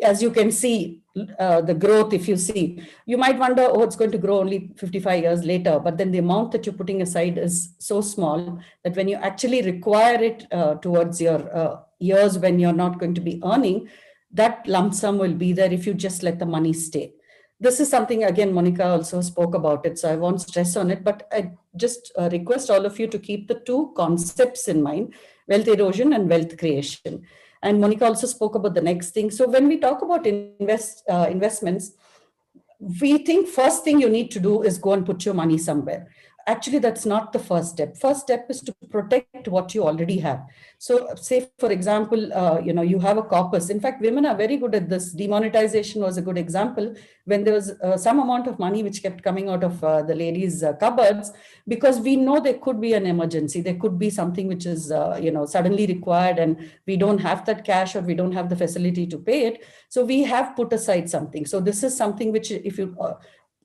as you can see, the growth, if you see, you might wonder, oh, it's going to grow only 55 years later. But then the amount that you're putting aside is so small that when you actually require it towards your years when you're not going to be earning, that lump sum will be there if you just let the money stay. This is something, again, Monica also spoke about it, so I won't stress on it, but I just request all of you to keep the two concepts in mind, wealth erosion and wealth creation. And Monica also spoke about the next thing. So when we talk about investments, we think first thing you need to do is go and put your money somewhere. Actually, that's not the first step. First step is to protect what you already have. So say, for example, you have a corpus. In fact, women are very good at this. Demonetization was a good example when there was some amount of money which kept coming out of the ladies' cupboards, because we know there could be an emergency. There could be something which is, suddenly required, and we don't have that cash or we don't have the facility to pay it. So we have put aside something. So this is something which, if you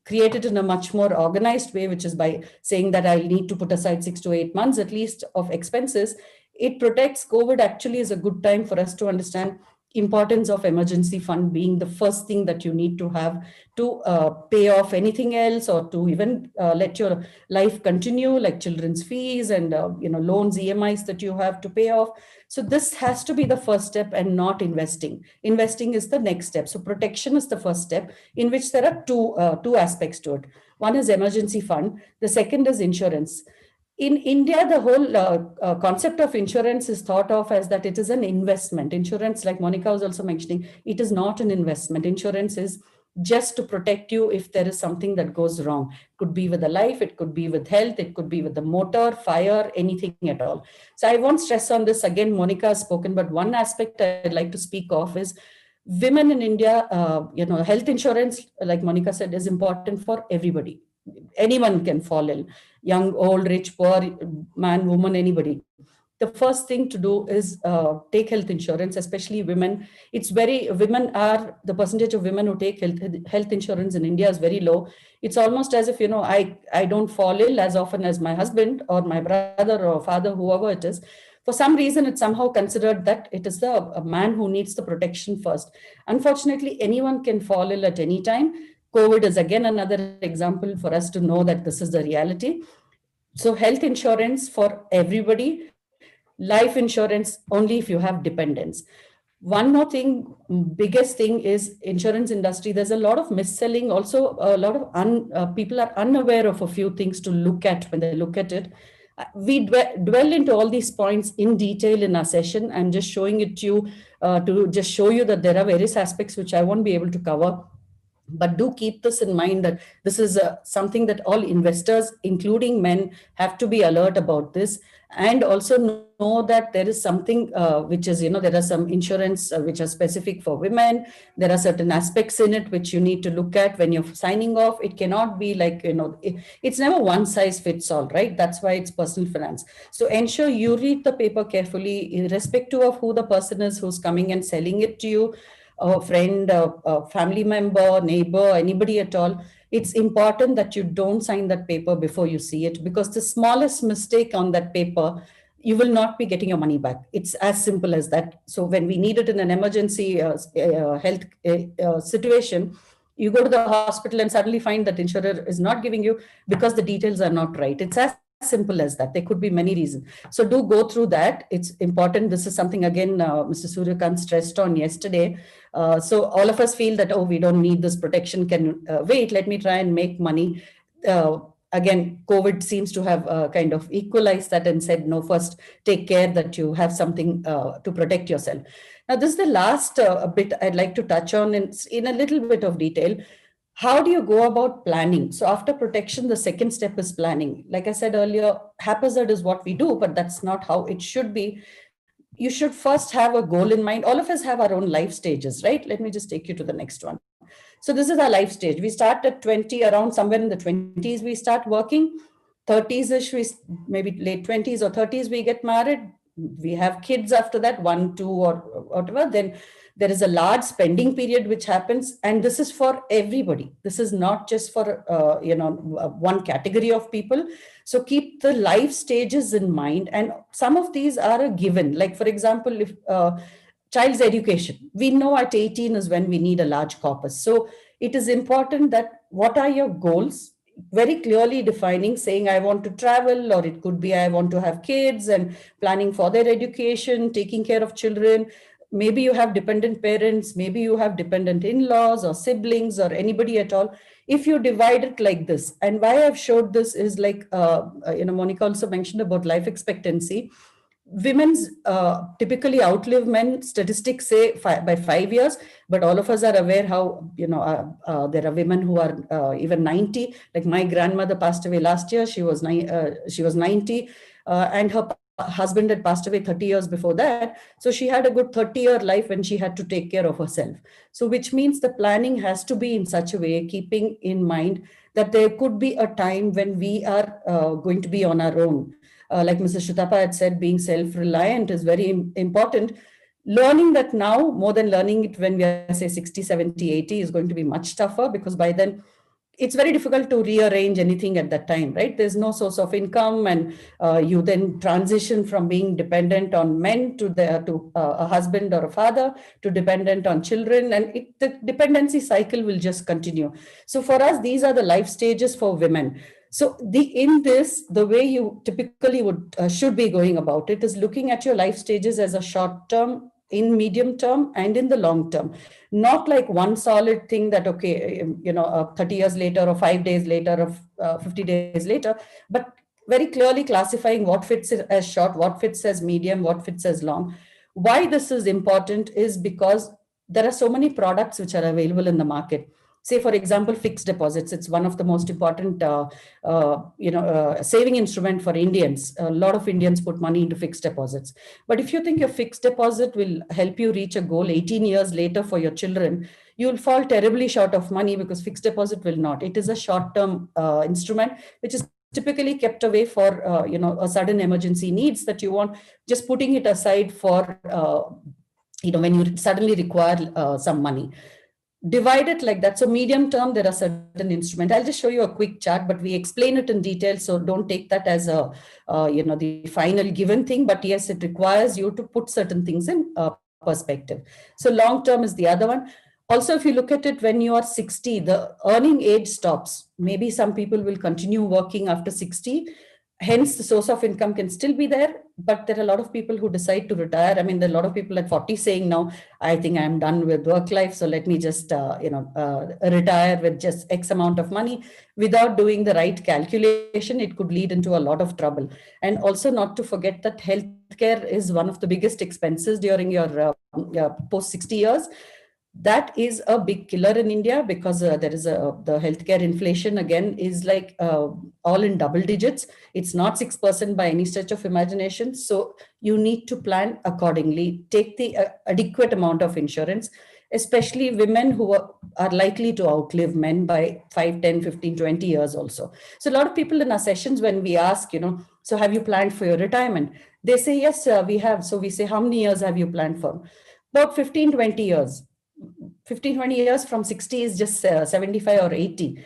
create it in a much more organized way, which is by saying that I need to put aside 6 to 8 months at least of expenses, it protects. COVID actually is a good time for us to understand importance of emergency fund being the first thing that you need to have to pay off anything else, or to even let your life continue, like children's fees and loans, EMIs that you have to pay off. So this has to be the first step, and not investing. Investing is the next step. So protection is the first step, in which there are two aspects to it. One is emergency fund. The second is insurance. In India, the whole concept of insurance is thought of as that it is an investment. Insurance, like Monica was also mentioning, it is not an investment. Insurance is just to protect you if there is something that goes wrong. It could be with the life, it could be with health, it could be with the motor, fire, anything at all. So I won't stress on this. Again, Monica has spoken, but one aspect I'd like to speak of is women in India. Health insurance, like Monica said, is important for everybody. Anyone can fall ill, young, old, rich, poor, man, woman, anybody. The first thing to do is take health insurance, especially women. The percentage of women who take health insurance in India is very low. It's almost as if, I don't fall ill as often as my husband or my brother or father, whoever it is. For some reason, it's somehow considered that it is the a man who needs the protection first. Unfortunately, anyone can fall ill at any time. COVID is again another example for us to know that this is the reality. So health insurance for everybody, life insurance only if you have dependents. One more thing, biggest thing is insurance industry. There's a lot of mis-selling. Also, a lot of people are unaware of a few things to look at when they look at it. We dwell into all these points in detail in our session. I'm just showing it to you to just show you that there are various aspects which I won't be able to cover. But do keep this in mind that this is something that all investors, including men, have to be alert about this. And also know that there is something which is, there are some insurance which are specific for women. There are certain aspects in it which you need to look at when you're signing off. It cannot be like, it's never one size fits all, right? That's why it's personal finance. So ensure you read the paper carefully, irrespective of who the person is who's coming and selling it to you, a friend, a family member, neighbor, anybody at all. It's important that you don't sign that paper before you see it, because the smallest mistake on that paper, you will not be getting your money back. It's as simple as that. So when we need it in an emergency health situation, you go to the hospital and suddenly find that insurer is not giving you because the details are not right. It's as simple as that. There could be many reasons. So do go through that. It's important. This is something, again, Mr. Suryakant stressed on yesterday. So all of us feel that, oh, we don't need this protection. Can wait, let me try and make money. Again, COVID seems to have kind of equalized that and said, no, first take care that you have something to protect yourself. Now, this is the last bit I'd like to touch on in a little bit of detail. How do you go about planning? So after protection, the second step is planning. Like I said earlier, haphazard is what we do, but that's not how it should be. You should first have a goal in mind. All of us have our own life stages, right? Let me just take you to the next one. So this is our life stage. We start at 20, around somewhere in the 20s, we start working. 30s-ish, maybe late 20s or 30s, we get married. We have kids after that, 1, 2, or whatever. Then there is a large spending period which happens, and this is for everybody. This is not just for one category of people. So keep the life stages in mind, and some of these are a given. Like, for example, if child's education, we know at 18 is when we need a large corpus. So it is important that what are your goals? Very clearly defining, saying I want to travel, or it could be I want to have kids and planning for their education, taking care of children. Maybe you have dependent parents, maybe you have dependent in-laws or siblings or anybody at all. If you divide it like this, and why I've showed this is like, Monica also mentioned about life expectancy. Women's typically outlive men. Statistics say by 5 years, but all of us are aware how, there are women who are even 90. Like my grandmother passed away last year. She was 90, and her husband had passed away 30 years before that. So she had a good 30-year life when she had to take care of herself. So which means the planning has to be in such a way, keeping in mind that there could be a time when we are going to be on our own. Like Mrs. Shutapa had said, being self-reliant is very important. Learning that now more than learning it when we are, say, 60, 70, 80 is going to be much tougher, because by then it's very difficult to rearrange anything at that time, right? There's no source of income, and you then transition from being dependent on men to a husband or a father, to dependent on children, and the dependency cycle will just continue. So for us, these are the life stages for women. So the way you typically should be going about it is looking at your life stages as a short term, in medium term, and in the long term. Not like one solid thing that, okay, 30 years later or 5 days later or 50 days later, but very clearly classifying what fits as short, what fits as medium, what fits as long. Why this is important is because there are so many products which are available in the market. Say, for example, fixed deposits. It's one of the most important, saving instrument for Indians. A lot of Indians put money into fixed deposits. But if you think your fixed deposit will help you reach a goal 18 years later for your children, you'll fall terribly short of money, because fixed deposit will not. It is a short-term instrument, which is typically kept away for, a sudden emergency needs that you want, just putting it aside for, when you suddenly require some money. divide it like that. So medium term, there are certain instruments. I'll just show you a quick chart, but we explain it in detail. So don't take that as a, the final given thing, but yes, it requires you to put certain things in perspective. So long term is the other one. Also, if you look at it, when you are 60, the earning age stops. Maybe some people will continue working after 60. Hence, the source of income can still be there, but there are a lot of people who decide to retire. I mean, there are a lot of people at 40 saying now, I think I'm done with work life, so let me just, retire with just X amount of money. Without doing the right calculation, it could lead into a lot of trouble. And also not to forget that healthcare is one of the biggest expenses during your post 60 years. That is a big killer in India, because there is the healthcare inflation again is like all in double digits. It's not 6% by any stretch of imagination. So you need to plan accordingly. Take the adequate amount of insurance, especially women who are likely to outlive men by 5, 10, 15, 20 years also. So a lot of people in our sessions, when we ask, so have you planned for your retirement? They say, yes, we have. So we say, how many years have you planned for? About 15, 20 years. 15, 20 years from 60 is just 75 or 80.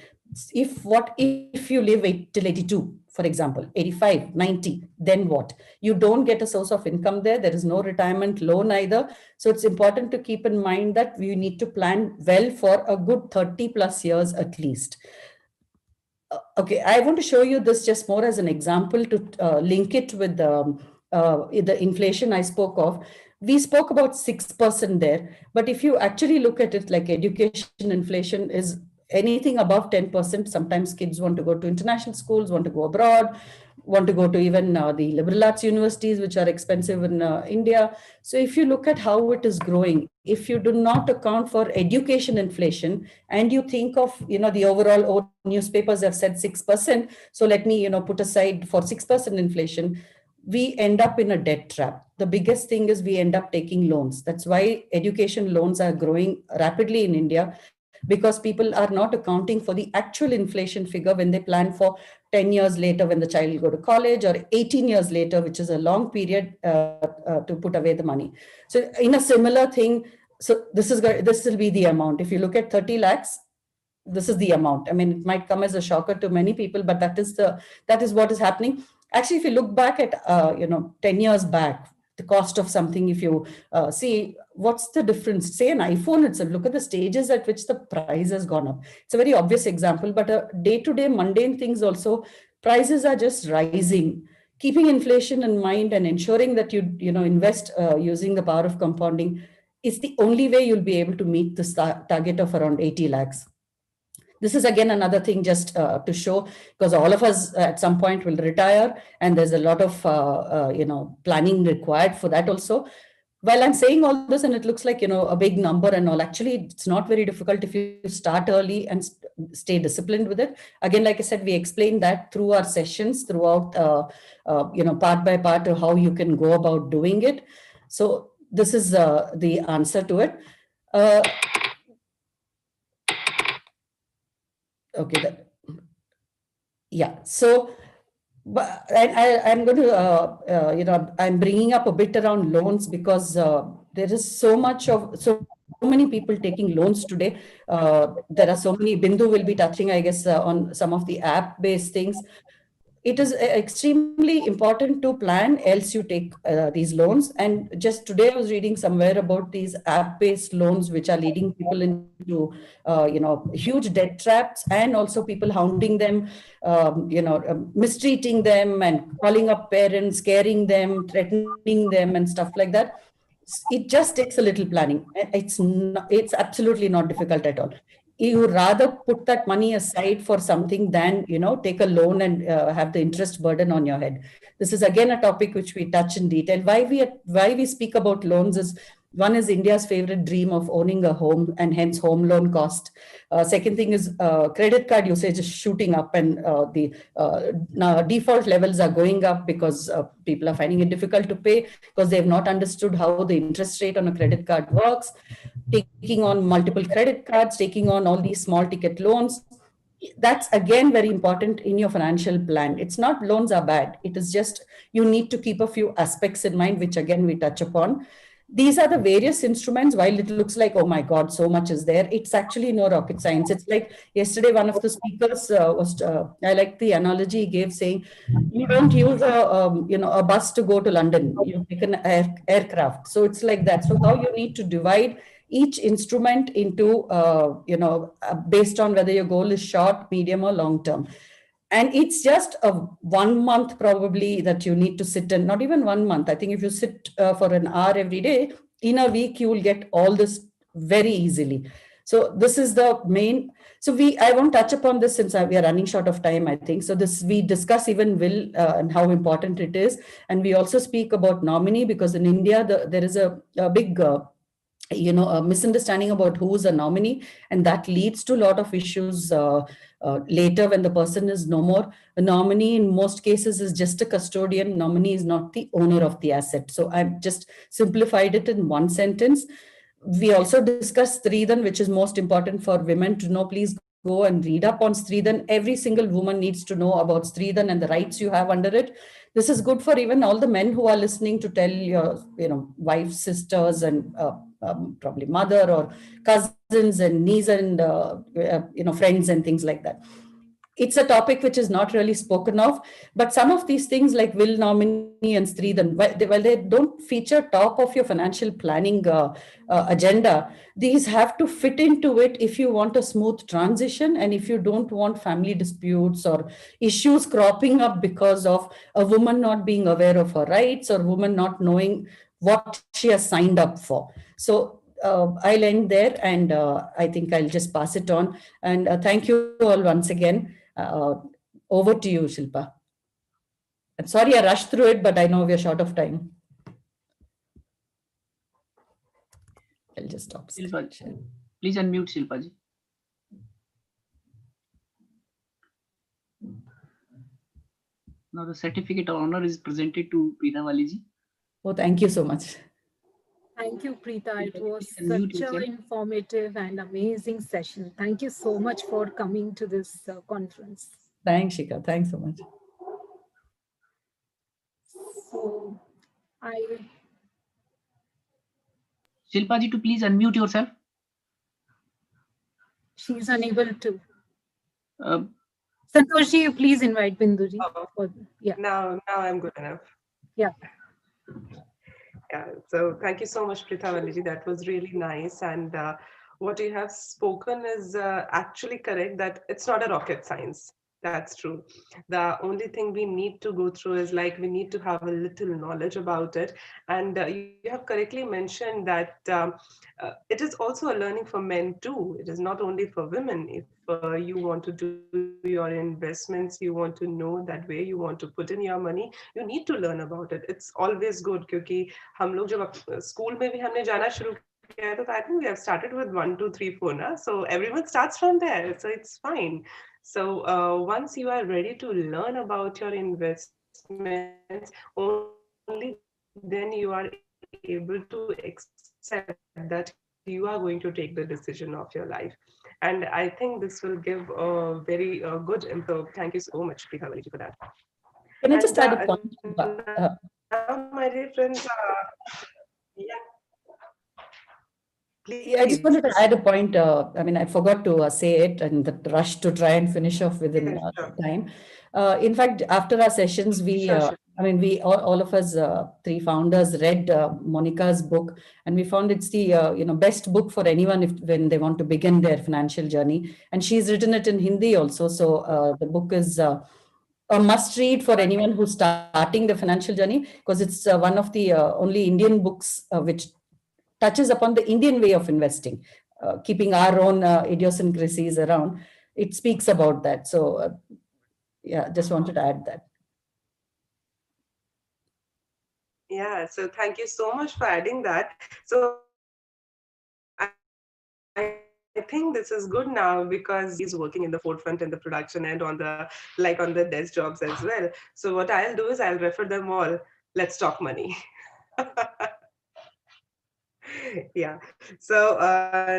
If you live till 82, for example, 85, 90, then what? You don't get a source of income there. There is no retirement loan either. So it's important to keep in mind that we need to plan well for a good 30 plus years at least. Okay, I want to show you this just more as an example to link it with the inflation I spoke of. We spoke about 6% there, but if you actually look at it, like education inflation is anything above 10%. Sometimes kids want to go to international schools, want to go abroad, want to go to even the liberal arts universities, which are expensive in India. So if you look at how it is growing, if you do not account for education inflation and you think of, the overall newspapers have said 6%. So let me, put aside for 6% inflation, we end up in a debt trap. The biggest thing is we end up taking loans. That's why education loans are growing rapidly in India, because people are not accounting for the actual inflation figure when they plan for 10 years later when the child will go to college, or 18 years later, which is a long period to put away the money. So in a similar thing, so this will be the amount. If you look at 30 lakhs, this is the amount. I mean, it might come as a shocker to many people, but that is what is happening. Actually, if you look back at 10 years back, the cost of something, if you see what's the difference, say an iPhone itself, look at the stages at which the price has gone up. It's a very obvious example, but day-to-day mundane things also, prices are just rising. Keeping inflation in mind and ensuring that you invest using the power of compounding is the only way you'll be able to meet this target of around 80 lakhs. This is again another thing just to show, because all of us at some point will retire, and there's a lot of planning required for that also. While I'm saying all this and it looks like a big number and all, actually it's not very difficult if you start early and stay disciplined with it. Again, like I said, we explain that through our sessions throughout, part by part of how you can go about doing it. So this is the answer to it. Okay, yeah. So, but I'm going to, I'm bringing up a bit around loans, because there is so many people taking loans today. There are so many. Bindu will be touching, I guess, on some of the app-based things. It is extremely important to plan, else you take these loans. And just today I was reading somewhere about these app-based loans, which are leading people into, huge debt traps, and also people hounding them, mistreating them and calling up parents, scaring them, threatening them and stuff like that. It just takes a little planning. It's absolutely not difficult at all. You rather put that money aside for something than take a loan and have the interest burden on your head. This is again a topic which we touch in detail. Why we speak about loans is, one is India's favorite dream of owning a home, and hence home loan cost. Second thing is credit card usage is shooting up, and the default levels are going up because people are finding it difficult to pay because they have not understood how the interest rate on a credit card works. Taking on multiple credit cards, taking on all these small ticket loans. That's again very important in your financial plan. It's not loans are bad. It is just you need to keep a few aspects in mind, which again we touch upon. These are the various instruments. While it looks like, oh my God, so much is there, it's actually no rocket science. It's like yesterday, one of the speakers I like the analogy he gave, saying, you don't use a bus to go to London. You take an aircraft. So it's like that. So how you need to divide each instrument into, based on whether your goal is short, medium, or long term. And it's just a 1 month probably that you need to sit, and not even 1 month. I think if you sit for an hour every day, in a week, you will get all this very easily. So this is the main. So I won't touch upon this since we are running short of time, I think. So we discuss even will and how important it is. And we also speak about nominee, because in India, there is a big a misunderstanding about who is a nominee, and that leads to a lot of issues later when the person is no more. A nominee in most cases is just a custodian. Nominee is not the owner of the asset. So I've just simplified it in one sentence. We also discussed Stridhan, which is most important for women to know. Please go and read up on Stridhan. Every single woman needs to know about Stridhan and the rights you have under it. This is good for even all the men who are listening, to tell your wives, sisters, and probably mother or cousins and niece and friends and things like that. It's a topic which is not really spoken of, but some of these things like will, nominee, and Stridhan, while they don't feature top of your financial planning agenda, these have to fit into it if you want a smooth transition, and if you don't want family disputes or issues cropping up because of a woman not being aware of her rights, or woman not knowing what she has signed up for. So I'll end there, and I think I'll just pass it on. And thank you all once again. Over to you, Shilpa. I'm sorry I rushed through it, but I know we're short of time. I'll just stop. Shilpa, please unmute Shilpa ji. Now the certificate of honor is presented to Preeta Wali ji. Oh, thank you so much. Thank you, Preeta. It was Unmute such yourself. an informative and amazing session. Thank you so much for coming to this conference. Thanks, Shikha. Thanks so much. So, Shilpa ji, to please unmute yourself. she's unable to. Uh, Santosh ji, please invite Bindu ji. Yeah. Now I'm good enough. Yeah. Yeah, so thank you so much, Preeta Wali ji. That was really nice. And what you have spoken is actually correct, that it's not a rocket science. That's true. The only thing we need to go through is we need to have a little knowledge about it. And you have correctly mentioned that it is also a learning for men too. It is not only for women. If you want to do your investments, you want to know that where you want to put in your money, you need to learn about it. It's always good, क्योंकि हम लोग जब school में भी हमने जाना शुरू किया तो I think we have started with 1, 2, 3, 4 ना. So everyone starts from there. So it's fine. So once you are ready to learn about your investments, only then you are able to accept that you are going to take the decision of your life. And I think this will give a very good input. Thank you so much, Preeta Wali ji, for that. Can I just add a point? Now, my dear friends, yeah. Please. I just wanted to add a point. I forgot to say it, and the rush to try and finish off within time. In fact, after our sessions, we all of us, 3 founders, read Monica's book, and we found it's the best book for anyone when they want to begin their financial journey. And she's written it in Hindi also, so the book is a must read for anyone who's starting the financial journey, because it's one of the only Indian books which touches upon the Indian way of investing, keeping our own idiosyncrasies around. It speaks about that. So yeah, just wanted to add that. Yeah, so thank you so much for adding that. So I think this is good now, because he's working in the forefront in the production and on the desk jobs as well. So what I'll do is I'll refer them all. Let's talk money. Yeah. So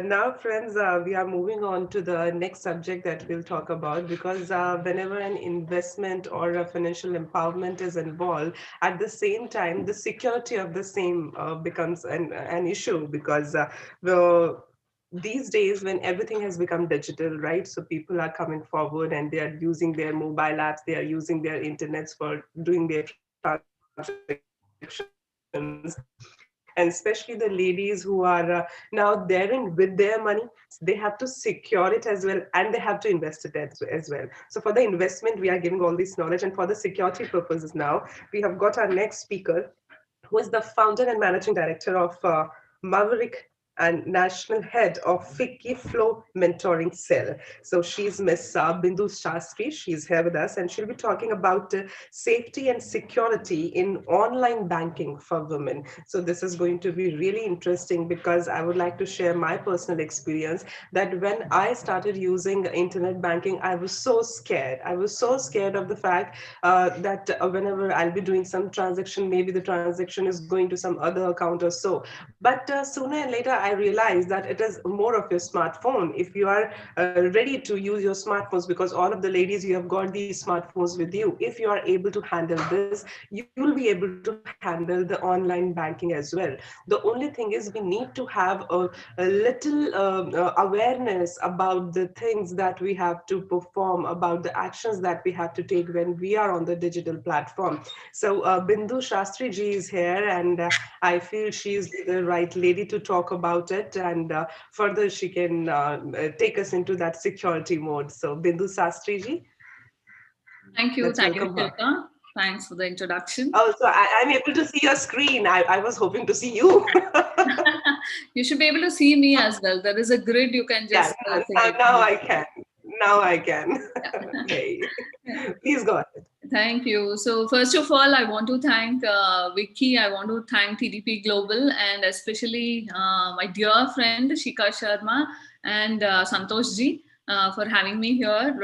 now, friends, we are moving on to the next subject that we'll talk about, because whenever an investment or a financial empowerment is involved, at the same time, the security of the same becomes an issue, because these days when everything has become digital, right? So people are coming forward and they are using their mobile apps, they are using their internets for doing their transactions. And especially the ladies who are now therein with their money, they have to secure it as well, and they have to invest it as well. So for the investment, we are giving all this knowledge, and for the security purposes now, we have got our next speaker, who is the founder and managing director of Maverick and national head of FICCI Flow Mentoring Cell. So she's Miss Bindu Shastri. She's here with us, and she'll be talking about safety and security in online banking for women. So this is going to be really interesting, because I would like to share my personal experience that when I started using internet banking, I was so scared. I was so scared of the fact that whenever I'll be doing some transaction, maybe the transaction is going to some other account or so. But sooner and later, I realized that it is more of your smartphone. If you are ready to use your smartphones, because all of the ladies, you have got these smartphones with you. If you are able to handle this, you will be able to handle the online banking as well. The only thing is, we need to have a little awareness about the things that we have to perform, about the actions that we have to take when we are on the digital platform. So Bindu Shastri ji is here, and I feel she's the right lady to talk about it, and further she can take us into that security mode. So Bindu Shastri ji, Thank you. let's Thank you, welcome her. Shilpa. Thanks for the introduction. Oh, so I'm able to see your screen. I was hoping to see you. You should be able to see me as well. There is a grid you can Yeah, just now I can. Now I can. Okay. Please go ahead. Thank you. So first of all, I want to thank Vicky. I want to thank TDP Global, and especially my dear friend Shika Sharma and Santosh ji for having me here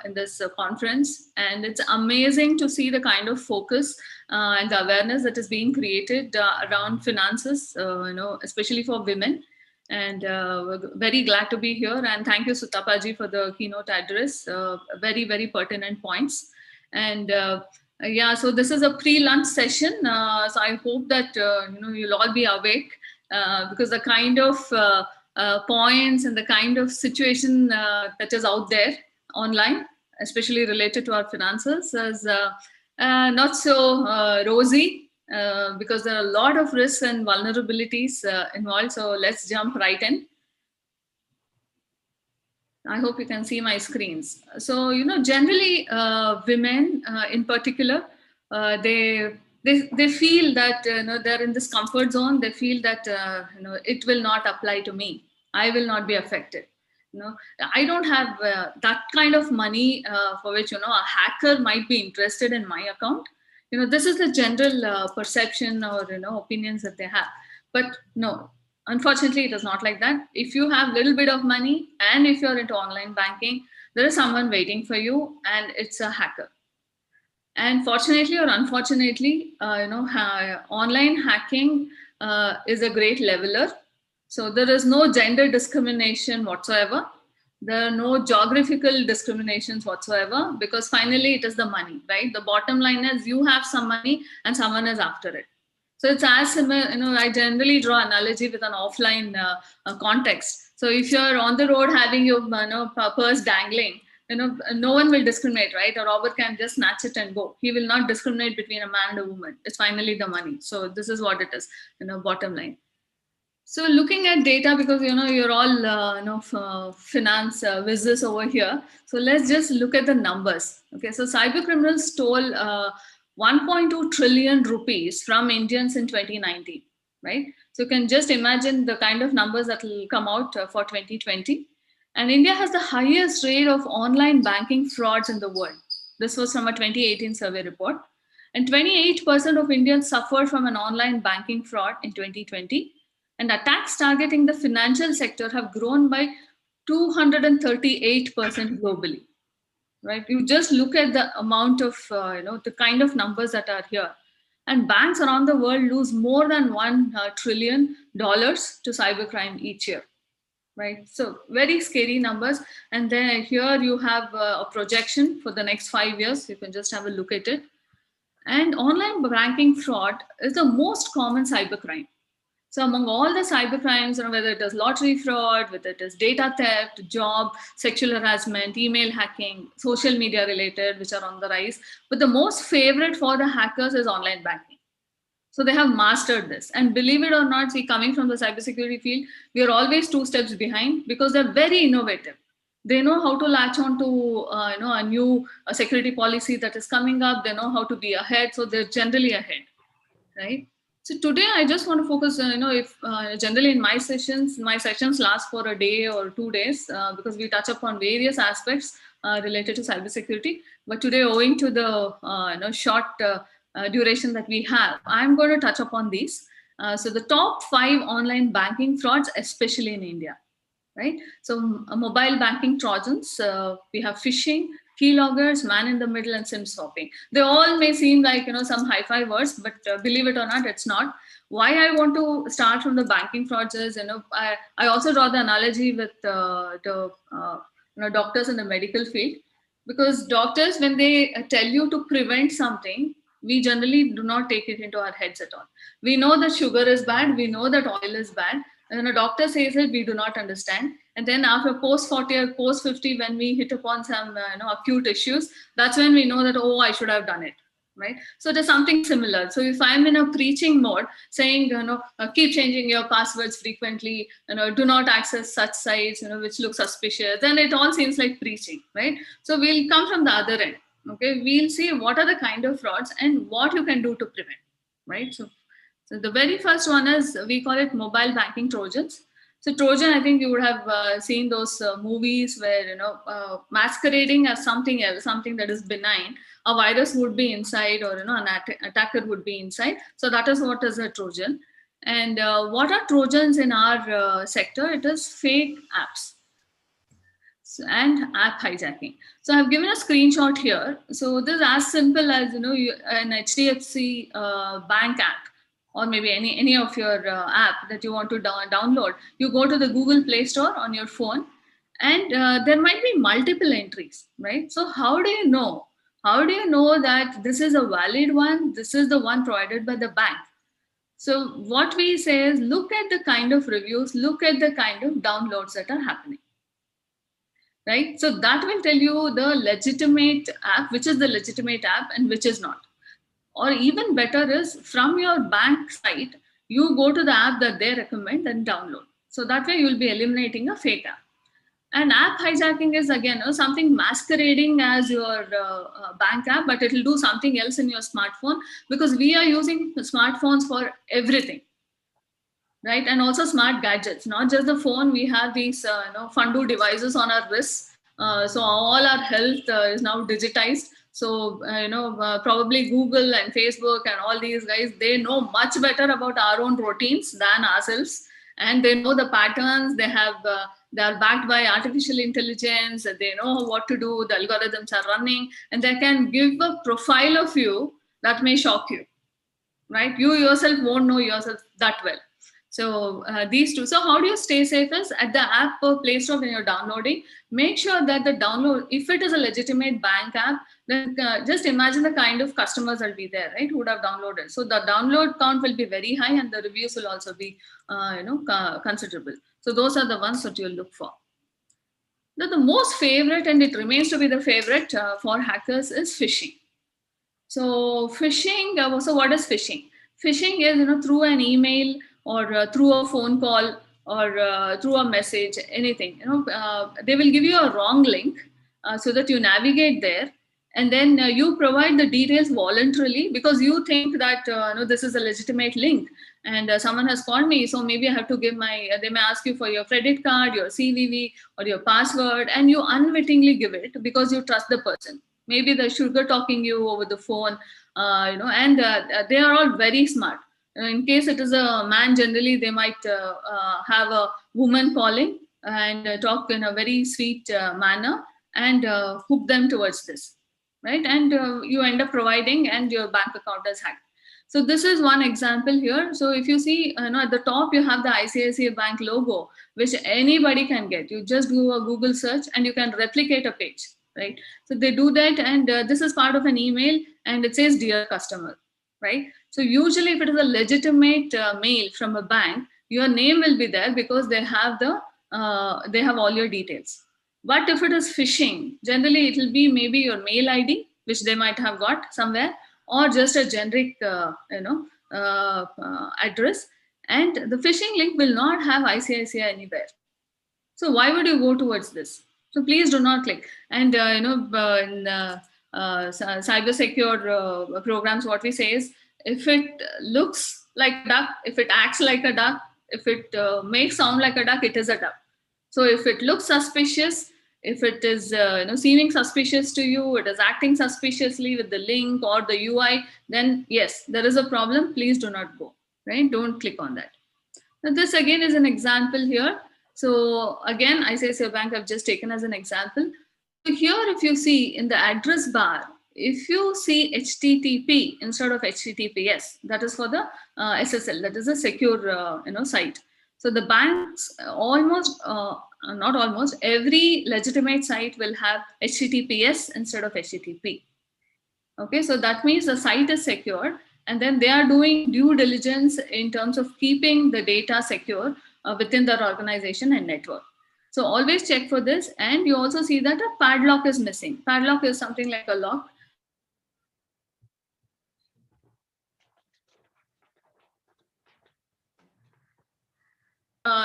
in this conference. And it's amazing to see the kind of focus and the awareness that is being created around finances, especially for women. And we're very glad to be here. And thank you, Sutapa ji, for the keynote address. Very, very pertinent points. And yeah, so this is a pre-lunch session. So I hope that you'll all be awake, because the kind of points and the kind of situation that is out there online, especially related to our finances, is not so rosy, because there are a lot of risks and vulnerabilities involved. So let's jump right in. I hope you can see my screens. So, generally women in particular, they feel that, they're in this comfort zone. They feel that, it will not apply to me. I will not be affected. I don't have that kind of money for which, a hacker might be interested in my account. This is the general perception or, opinions that they have. But no, unfortunately, it is not like that. If you have a little bit of money and if you're into online banking, there is someone waiting for you, and it's a hacker. And fortunately or unfortunately, online hacking is a great leveler. So there is no gender discrimination whatsoever. There are no geographical discriminations whatsoever, because finally it is the money, right? The bottom line is you have some money and someone is after it. So it's as similar, I generally draw analogy with an offline context. So if you're on the road having your purse dangling, no one will discriminate, right? A robber can just snatch it and go. He will not discriminate between a man and a woman. It's finally the money. So this is what it is, bottom line. So looking at data, because you're all finance whizzes over here. So let's just look at the numbers. Okay, so cyber criminals stole 1.2 trillion rupees from Indians in 2019, right? So you can just imagine the kind of numbers that will come out for 2020. And India has the highest rate of online banking frauds in the world. This was from a 2018 survey report. And 28% of Indians suffered from an online banking fraud in 2020. And attacks targeting the financial sector have grown by 238% globally. Right? You just look at the amount of, the kind of numbers that are here. And banks around the world lose more than $1 trillion to cybercrime each year. Right, so very scary numbers. And then here you have a projection for the next 5 years. You can just have a look at it. And online banking fraud is the most common cybercrime. So among all the cybercrimes, whether it is lottery fraud, whether it is data theft, job, sexual harassment, email hacking, social media related, which are on the rise, but the most favorite for the hackers is online banking. So they have mastered this. And believe it or not, see, coming from the cybersecurity field, we are always 2 steps behind because they're very innovative. They know how to latch on to a new security policy that is coming up. They know how to be ahead. So they're generally ahead, right? So today I just want to focus, if generally in my sessions last for a day or 2 days because we touch upon various aspects related to cybersecurity. But today, owing to the short duration that we have, I'm going to touch upon these. So the top 5 online banking frauds, especially in India, right? So mobile banking Trojans, we have phishing, keyloggers, man in the middle, and SIM swapping. They all may seem like some hi-fi words, but believe it or not, it's not. Why I want to start from the banking frauds is I also draw the analogy with the doctors in the medical field, because doctors, when they tell you to prevent something, we generally do not take it into our heads at all. We know that sugar is bad, we know that oil is bad, and when a doctor says it, we do not understand. And then after post 40 or post 50, when we hit upon some acute issues, that's when we know that, oh, I should have done it, right? So there's something similar. So if I'm in a preaching mode, saying, keep changing your passwords frequently, do not access such sites, which look suspicious, then it all seems like preaching, right? So we'll come from the other end. Okay, we'll see what are the kind of frauds and what you can do to prevent, right? So the very first one is, we call it mobile banking Trojans. So Trojan, I think you would have seen those movies where, masquerading as something else, something that is benign, a virus would be inside, or, an attacker would be inside. So that is what is a Trojan. And what are Trojans in our sector? It is fake apps and app hijacking. So I've given a screenshot here. So this is as simple as, an HDFC bank app, or maybe any of your app that you want to download. You go to the Google Play Store on your phone, and there might be multiple entries, right? So how do you know? How do you know that this is a valid one? This is the one provided by the bank. So what we say is, look at the kind of reviews, look at the kind of downloads that are happening. Right? So that will tell you the legitimate app, which is the legitimate app and which is not. Or even better is, from your bank site, you go to the app that they recommend and download. So that way you'll be eliminating a fake app. And app hijacking is, again, something masquerading as your bank app, but it will do something else in your smartphone, because we are using smartphones for everything. Right, and also smart gadgets, not just the phone. We have these, Fundu devices on our wrists. So all our health is now digitized. So probably Google and Facebook and all these guys, they know much better about our own routines than ourselves, and they know the patterns. They are backed by artificial intelligence. They know what to do. The algorithms are running, and they can give a profile of you that may shock you. Right, you yourself won't know yourself that well. So these two. So how do you stay safe is, at the app or Play Store when you're downloading, make sure that the download, if it is a legitimate bank app, then just imagine the kind of customers that will be there, right, who would have downloaded. So the download count will be very high, and the reviews will also be, considerable. So those are the ones that you'll look for. Now, the most favorite, and it remains to be the favorite for hackers, is phishing. So phishing, so what is phishing? Phishing is, through an email, or through a phone call, or through a message, anything, they will give you a wrong link so that you navigate there, and then you provide the details voluntarily, because you think that this is a legitimate link, and someone has called me, so maybe I have to give they may ask you for your credit card, your CVV, or your password, and you unwittingly give it because you trust the person. Maybe they're sugar talking you over the phone, and they are all very smart. In case it is a man, generally they might have a woman calling and talk in a very sweet manner, and hook them towards this, right? And you end up providing, and your bank account is hacked. So this is one example here. So if you see, at the top, you have the ICICI Bank logo, which anybody can get. You just do a Google search and you can replicate a page, right? So they do that, and this is part of an email, and it says, "Dear customer," right? So usually if it is a legitimate mail from a bank, your name will be there because they have all your details. But if it is phishing, generally it will be maybe your mail ID, which they might have got somewhere, or just a generic address, and the phishing link will not have ICICI anywhere. So why would you go towards this? So please do not click. And in cyber secure programs, what we say is, if it looks like a duck, if it acts like a duck, if it makes sound like a duck, it is a duck. So if it looks suspicious, if it is seeming suspicious to you, it is acting suspiciously with the link or the UI, then yes, there is a problem. Please do not go, right? Don't click on that. Now this again is an example here. So again, ICICI Bank I've just taken as an example. So here, if you see in the address bar, if you see HTTP instead of HTTPS, that is for the SSL, that is a secure site. So the banks not almost, every legitimate site will have HTTPS instead of HTTP. Okay, so that means the site is secure, and then they are doing due diligence in terms of keeping the data secure within their organization and network. So always check for this. And you also see that a padlock is missing. Padlock is something like a lock.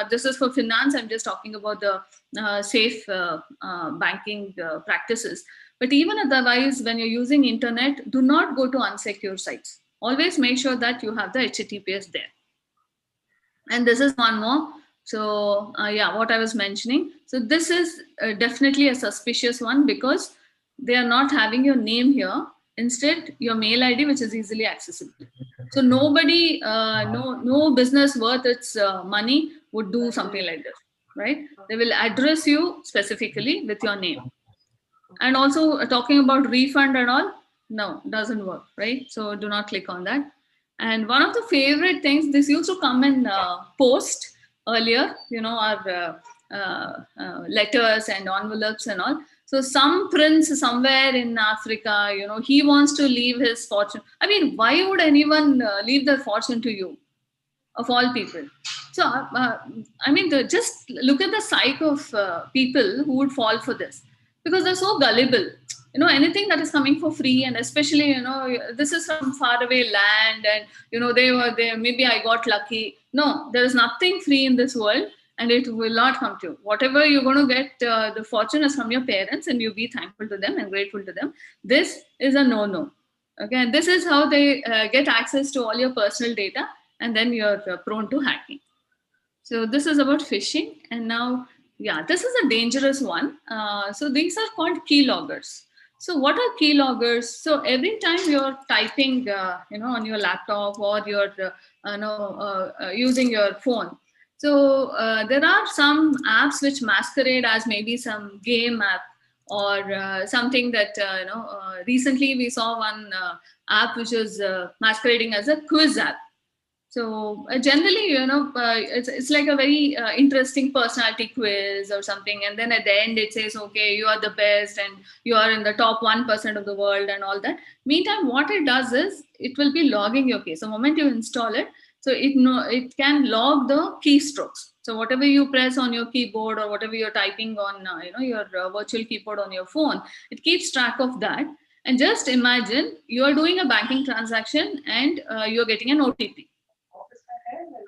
This is for finance. I'm just talking about the safe banking practices. But even otherwise, when you're using internet, do not go to unsecure sites. Always make sure that you have the HTTPS there. And this is one more. So yeah, what I was mentioning. So this is definitely a suspicious one because they are not having your name here. Instead, your mail ID, which is easily accessible. So nobody, no business worth its money would do something like this, right? They will address you specifically with your name. And also talking about refund and all, no, doesn't work, right? So do not click on that. And one of the favorite things, this used to come in post earlier, our letters and envelopes and all. So some prince somewhere in Africa, he wants to leave his fortune. I mean, why would anyone leave their fortune to you, of all people? So, I mean, just look at the psyche of people who would fall for this, because they're so gullible. Anything that is coming for free, and especially, this is from faraway land, and, they were there, maybe I got lucky. No, there is nothing free in this world, and it will not come to you. Whatever you're going to get, the fortune is from your parents, and you be thankful to them and grateful to them. This is a no-no. Okay, and this is how they get access to all your personal data, and then you're prone to hacking. So this is about phishing. And now, yeah, this is a dangerous one. So these are called keyloggers. So what are keyloggers? So every time you're typing, on your laptop, or you're, using your phone. So there are some apps which masquerade as maybe some game app, or something that, recently we saw one app which is masquerading as a quiz app. So generally, it's like a very interesting personality quiz or something. And then at the end, it says, okay, you are the best and you are in the top 1% of the world and all that. Meantime, what it does is it will be logging your case. The moment you install it, so it can log the keystrokes. So whatever you press on your keyboard, or whatever you're typing on, your virtual keyboard on your phone, it keeps track of that. And just imagine you are doing a banking transaction and you're getting an OTP.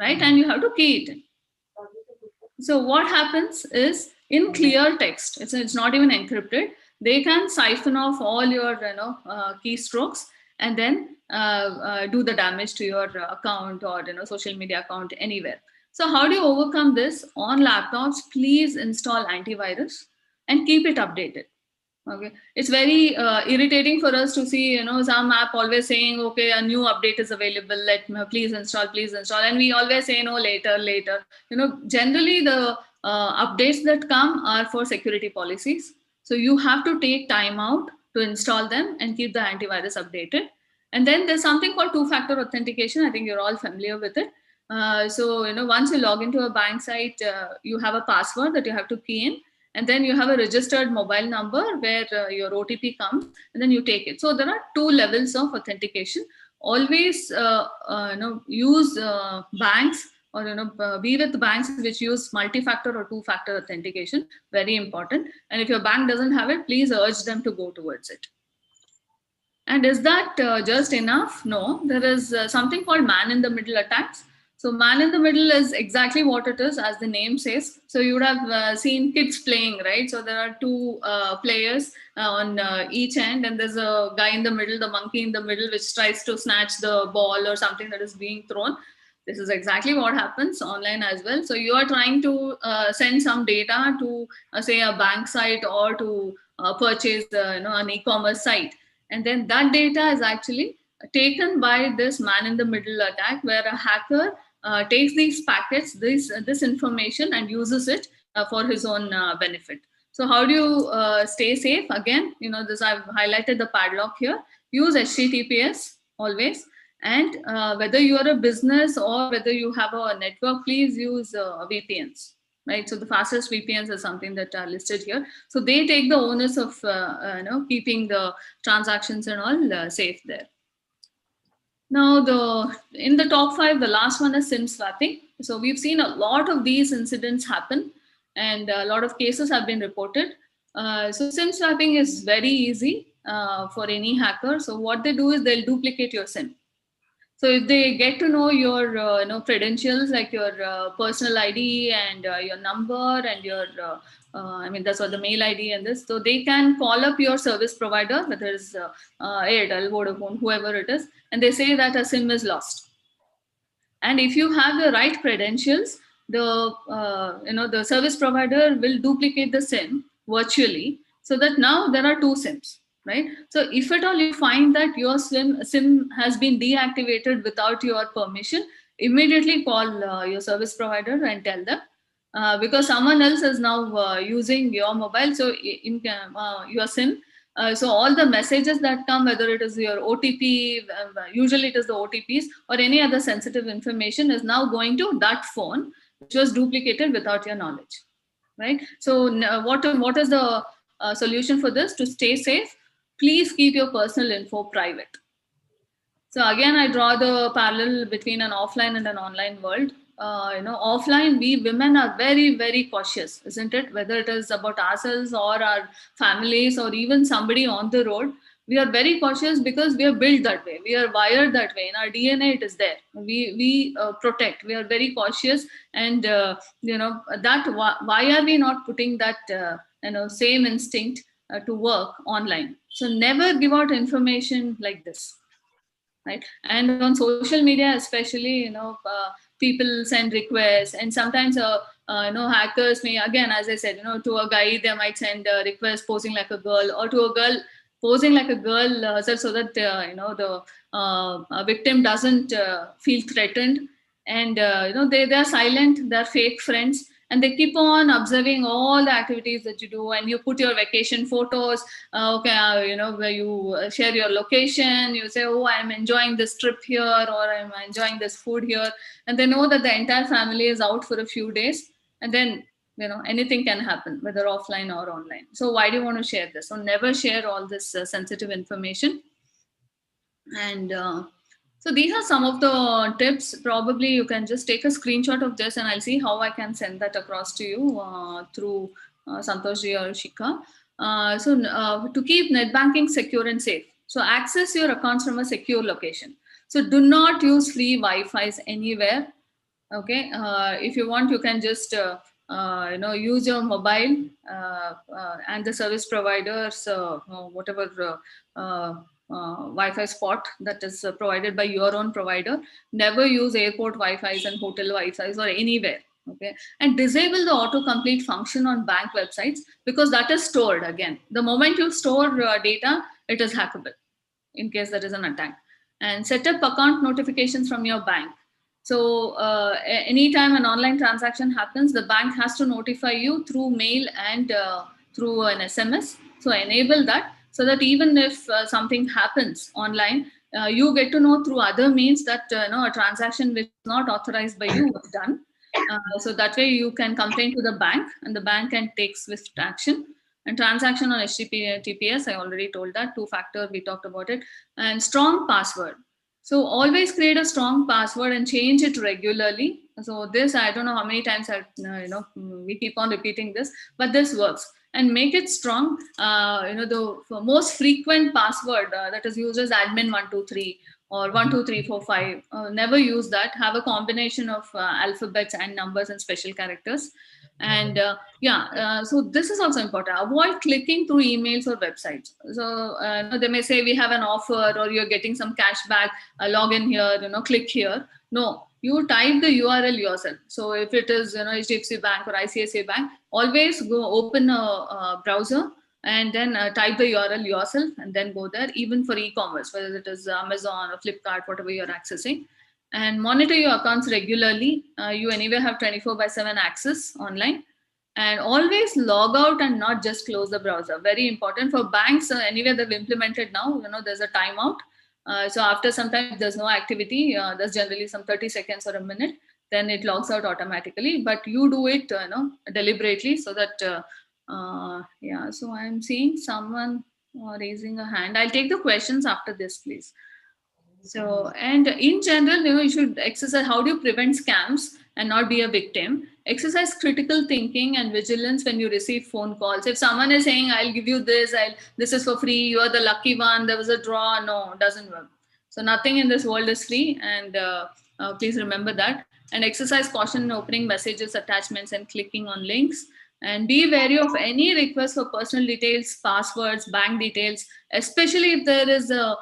Right, and you have to key it in. So what happens is, in clear text, it's not even encrypted, they can siphon off all your keystrokes and then do the damage to your account or social media account anywhere. So how do you overcome this? On laptops, please install antivirus and keep it updated. Okay, it's very irritating for us to see, some app always saying, okay, a new update is available, please install, and we always say no, later. Generally the updates that come are for security policies, so you have to take time out to install them and keep the antivirus updated. And then there's something called two-factor authentication. I think you're all familiar with it. So, once you log into a bank site, you have a password that you have to key in, and then you have a registered mobile number where your OTP comes, and then you take it. So there are two levels of authentication. Always, use banks, or be with banks which use multi-factor or two-factor authentication. Very important. And if your bank doesn't have it, please urge them to go towards it. And is that just enough? No, there is something called man-in-the-middle attacks. So man-in-the-middle is exactly what it is, as the name says. So you would have seen kids playing, right? So there are two players on each end, and there's a guy in the middle, the monkey in the middle, which tries to snatch the ball or something that is being thrown. This is exactly what happens online as well. So you are trying to send some data to, say, a bank site or to purchase, an e-commerce site. And then that data is actually taken by this man-in-the-middle attack, where a hacker takes these packets, this information, and uses it for his own benefit. So how do you stay safe? Again, this I've highlighted the padlock here. Use HTTPS always. And whether you are a business or whether you have a network, please use VPNs. Right, so the fastest VPNs is something that are listed here. So they take the onus of keeping the transactions and all safe there. Now, in the top 5, the last one is SIM swapping. So we've seen a lot of these incidents happen, and a lot of cases have been reported. So SIM swapping is very easy for any hacker. So what they do is they'll duplicate your SIM. So if they get to know your credentials, like your personal ID and your number and your, that's what the mail ID and this, so they can call up your service provider, whether it's Airtel, Vodafone, whoever it is, and they say that a SIM is lost. And if you have the right credentials, the service provider will duplicate the SIM virtually, so that now there are 2 SIMs. Right. So if at all you find that your SIM has been deactivated without your permission, immediately call your service provider and tell them, because someone else is now using your mobile, so in your SIM. So all the messages that come, whether it is your OTP, usually it is the OTPs or any other sensitive information, is now going to that phone, which was duplicated without your knowledge. Right. So what is the solution for this? To stay safe, please keep your personal info private. So again, I draw the parallel between an offline and an online world. Offline, we women are very, very cautious, isn't it? Whether it is about ourselves or our families or even somebody on the road, we are very cautious because we are built that way. We are wired that way. In our DNA, it is there. We protect. We are very cautious, and why are we not putting that same instinct to work online? So never give out information like this, right? And on social media, especially, people send requests, and sometimes, hackers may, again, as I said, to a guy, they might send a request posing like a girl, or to a girl posing like a girl, so that, the victim doesn't feel threatened. And, they are silent, they're fake friends. And they keep on observing all the activities that you do, and you put your vacation photos, where you share your location, you say, oh, I'm enjoying this trip here, or I'm enjoying this food here. And they know that the entire family is out for a few days, and then, anything can happen, whether offline or online. So why do you want to share this? So never share all this sensitive information. And so these are some of the tips. Probably you can just take a screenshot of this, and I'll see how I can send that across to you through Santoshji or Shikha. To keep net banking secure and safe, so access your accounts from a secure location. So do not use free Wi-Fi's anywhere. Okay, if you want, you can just use your mobile and the service providers, whatever Wi-Fi spot that is provided by your own provider. Never use airport Wi-Fi's and hotel Wi-Fi's or anywhere. Okay, and disable the autocomplete function on bank websites, because that is stored. Again, the moment you store data, it is hackable in case there is an attack. And set up account notifications from your bank. So anytime an online transaction happens, the bank has to notify you through mail and through an SMS. So enable that, so that even if something happens online, you get to know through other means that a transaction which is not authorized by you was done. So that way you can complain to the bank, and the bank can take swift action. And transaction on HTTPS, I already told that, 2-factor, we talked about it. And strong password. So always create a strong password and change it regularly. So this, I don't know how many times we keep on repeating this, but this works. And make it strong. The most frequent password that is used is admin123 or 12345. Never use that. Have a combination of alphabets and numbers and special characters. And so this is also important. Avoid clicking through emails or websites. So they may say we have an offer, or you're getting some cash back, log in here, click here. No, you type the URL yourself. So if it is HDFC Bank or ICICI Bank, always go open a browser and then type the URL yourself and then go there, even for e-commerce, whether it is Amazon or Flipkart, whatever you're accessing. And monitor your accounts regularly. You anyway have 24/7 access online. And always log out and not just close the browser. Very important for banks. Anyway, they've implemented now, there's a timeout. So after some time, if there's no activity, there's generally some 30 seconds or a minute, then it logs out automatically. But you do it deliberately, so that, so I'm seeing someone raising a hand. I'll take the questions after this, please. So, and in general, you should exercise. How do you prevent scams and not be a victim? Exercise critical thinking and vigilance when you receive phone calls. If someone is saying, I'll give you this, this is for free, you are the lucky one, there was a draw, no, it doesn't work. So nothing in this world is free, and please remember that. And exercise caution in opening messages, attachments, and clicking on links. And be wary of any request for personal details, passwords, bank details, especially if there is a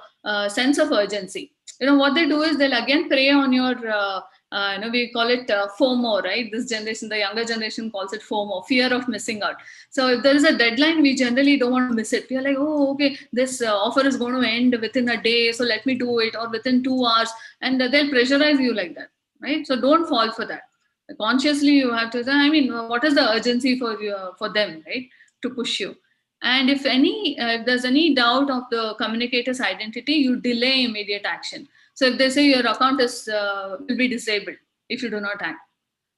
sense of urgency. What they do is they'll again prey on your, we call it FOMO, right? This generation, the younger generation calls it FOMO, fear of missing out. So if there is a deadline, we generally don't want to miss it. We're like, oh, okay, this offer is going to end within a day, so let me do it, or within 2 hours, and they'll pressurize you like that, right? So don't fall for that. Consciously, you have to say, what is the urgency for them, right, to push you? And if there's any doubt of the communicator's identity, you delay immediate action. So if they say your account will be disabled if you do not act.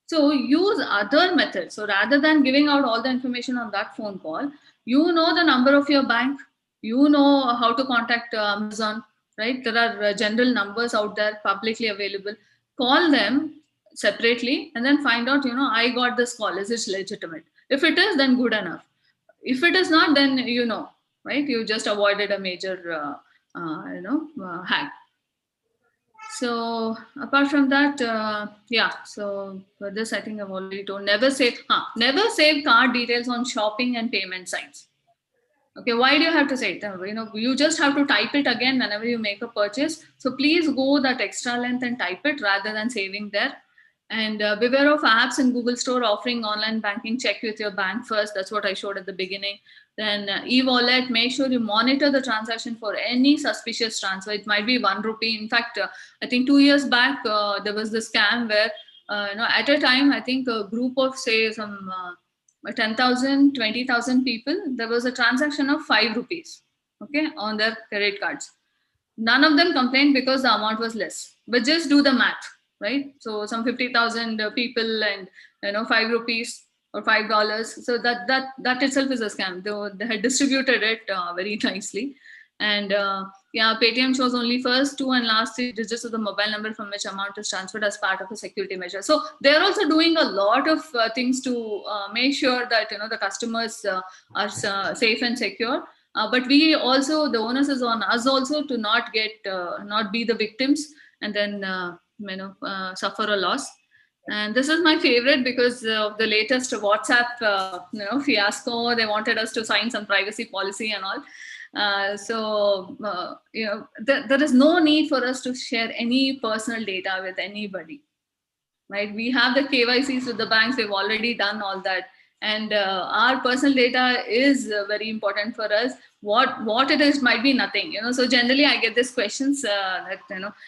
So use other methods. So rather than giving out all the information on that phone call, you know the number of your bank, you know how to contact Amazon, right? There are general numbers out there publicly available. Call them separately and then find out, I got this call, is it legitimate? If it is, then good enough. If it is not, then right? You just avoided a major, hack. So apart from that, so for this, I think I've already told, never save card details on shopping and payment sites. Okay, why do you have to say it? You just have to type it again whenever you make a purchase. So please go that extra length and type it rather than saving there. And beware of apps in Google Store offering online banking. Check with your bank first. That's what I showed at the beginning. Then e-wallet, make sure you monitor the transaction for any suspicious transfer. It might be 1 rupee. In fact, I think 2 years back, there was this scam where, at a time, I think a group of, say, some 10,000, 20,000 people, there was a transaction of 5 rupees, okay, on their credit cards. None of them complained because the amount was less. But just do the math. Right, so some 50,000 people and 5 rupees or $5. So that itself is a scam. They had distributed it very nicely, and Paytm shows only first 2 and last 3 digits of the mobile number from which amount is transferred as part of a security measure. So they're also doing a lot of things to make sure that the customers are safe and secure. But we also, the onus is on us also to not be the victims and then suffer a loss. And this is my favorite because of the latest WhatsApp fiasco. They wanted us to sign some privacy policy and all. There is no need for us to share any personal data with anybody, right? We have the KYCs with the banks. We've already done all that. And our personal data is very important for us. What it is might be nothing, So generally, I get these questions that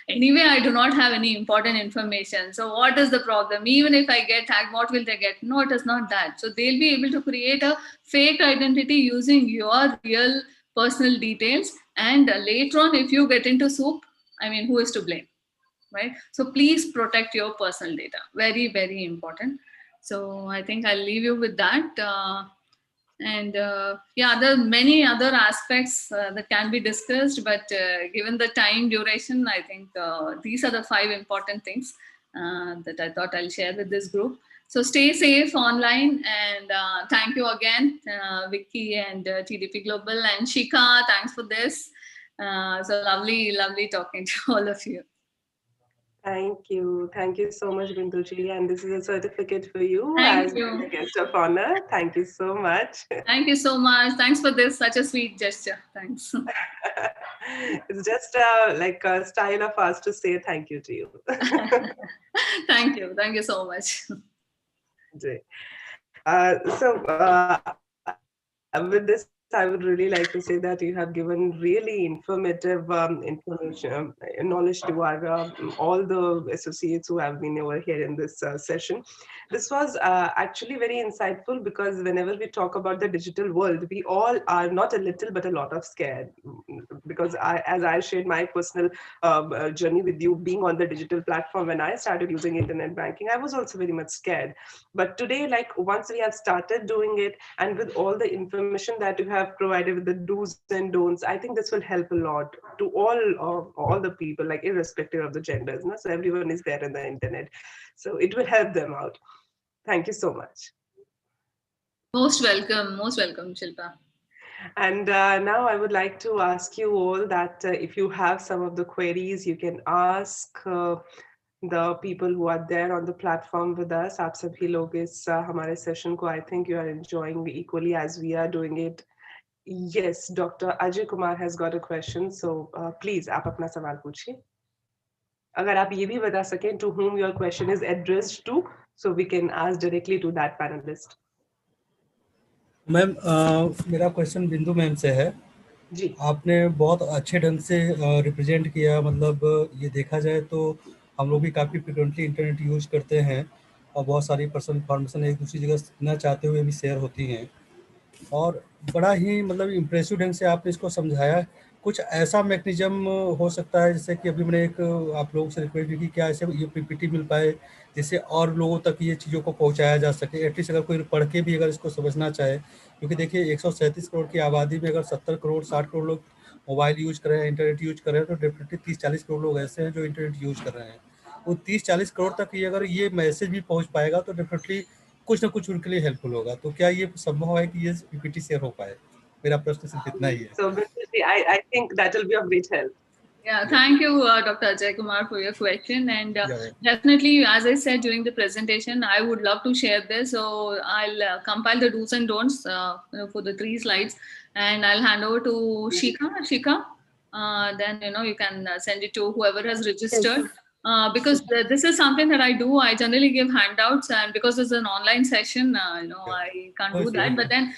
anyway, I do not have any important information. So what is the problem? Even if I get hacked, what will they get? No, it is not that. So they'll be able to create a fake identity using your real personal details. And later on, if you get into soup, I mean, who is to blame, right? So please protect your personal data. Very, very important. So I think I'll leave you with that. Yeah, there are many other aspects that can be discussed, but given the time duration, I think these are the 5 important things that I thought I'll share with this group. So stay safe online, and thank you again, Vicky and TDP Global, and Shika, thanks for this. So lovely, lovely talking to all of you. Thank you. Thank you so much, Binduji. And this is a certificate for you Thank as you. the guest of honor. Thank you so much. Thank you so much. Thanks for this, such a sweet gesture. Thanks. It's just like a style of us to say thank you to you. Thank you. Thank you so much. With this, I would really like to say that you have given really informative information, knowledge to our all the associates who have been over here in this session. This was actually very insightful, because whenever we talk about the digital world, we all are not a little but a lot of scared, because as I shared my personal journey with you, being on the digital platform when I started using internet banking, I was also very much scared. But today, like once we have started doing it, and with all the information that you have provided with the do's and don'ts, I think this will help a lot to all the people, like irrespective of the genders. No? So everyone is there in the internet, so it will help them out. Thank you so much. Most welcome, Shilpa. And now I would like to ask you all that if you have some of the queries, you can ask the people who are there on the platform with us. आप सभी लोग इस हमारे session को, I think you are enjoying equally as we are doing it. Yes, Dr. Ajay Kumar has got a question, so please आप अपना सवाल पूछिए. अगर आप ये भी बता सकें to whom your question is addressed to, so we can ask directly to that panelist. Ma'am मेरा क्वेश्चन बिंदु मैम से है जी. आपने बहुत अच्छे ढंग से रिप्रेजेंट किया, मतलब ये देखा जाए तो हम लोग भी काफ़ी फ्रिक्वेंटली इंटरनेट यूज करते हैं और बहुत सारी पर्सनल इंफॉर्मेशन एक दूसरी जगह न चाहते हुए भी शेयर होती हैं, और बड़ा ही मतलब इम्प्रेसिव ढंग से आपने इसको समझाया. कुछ ऐसा मैकेनिज्म हो सकता है जैसे कि अभी मैंने एक आप लोगों से रिक्वेस्ट की कि क्या ऐसे ये पीपीटी मिल पाए जिससे और लोगों तक ये चीज़ों को पहुंचाया जा सके, एटलीस्ट अगर कोई पढ़ के भी अगर इसको समझना चाहे, क्योंकि देखिए 137 करोड़ की आबादी में अगर 70 करोड़ 60 करोड़ लोग मोबाइल यूज कर रहे हैं, इंटरनेट यूज कर रहे हैं, तो डेफिनेटली 30-40 करोड़ लोग ऐसे हैं जो इंटरनेट यूज कर रहे हैं. वो 30-40 करोड़ तक ये अगर ये मैसेज भी पहुँच पाएगा तो डेफिनेटली कुछ ना कुछ उनके लिए हेल्पफुल होगा. तो क्या ये संभव है कि ये पीपीटी शेयर हो पाए? मेरा प्रश्न सिर्फ इतना ही है. So I think that will be of great help. Yeah, thank you, Dr. Ajay Kumar, for your question. And definitely, as I said during the presentation, I would love to share this. So I'll compile the do's and don'ts for the 3 slides, and I'll hand over to Shika. Then you can send it to whoever has registered. Because this is something that I do. I generally give handouts, and because it's an online session, I can't do that. But then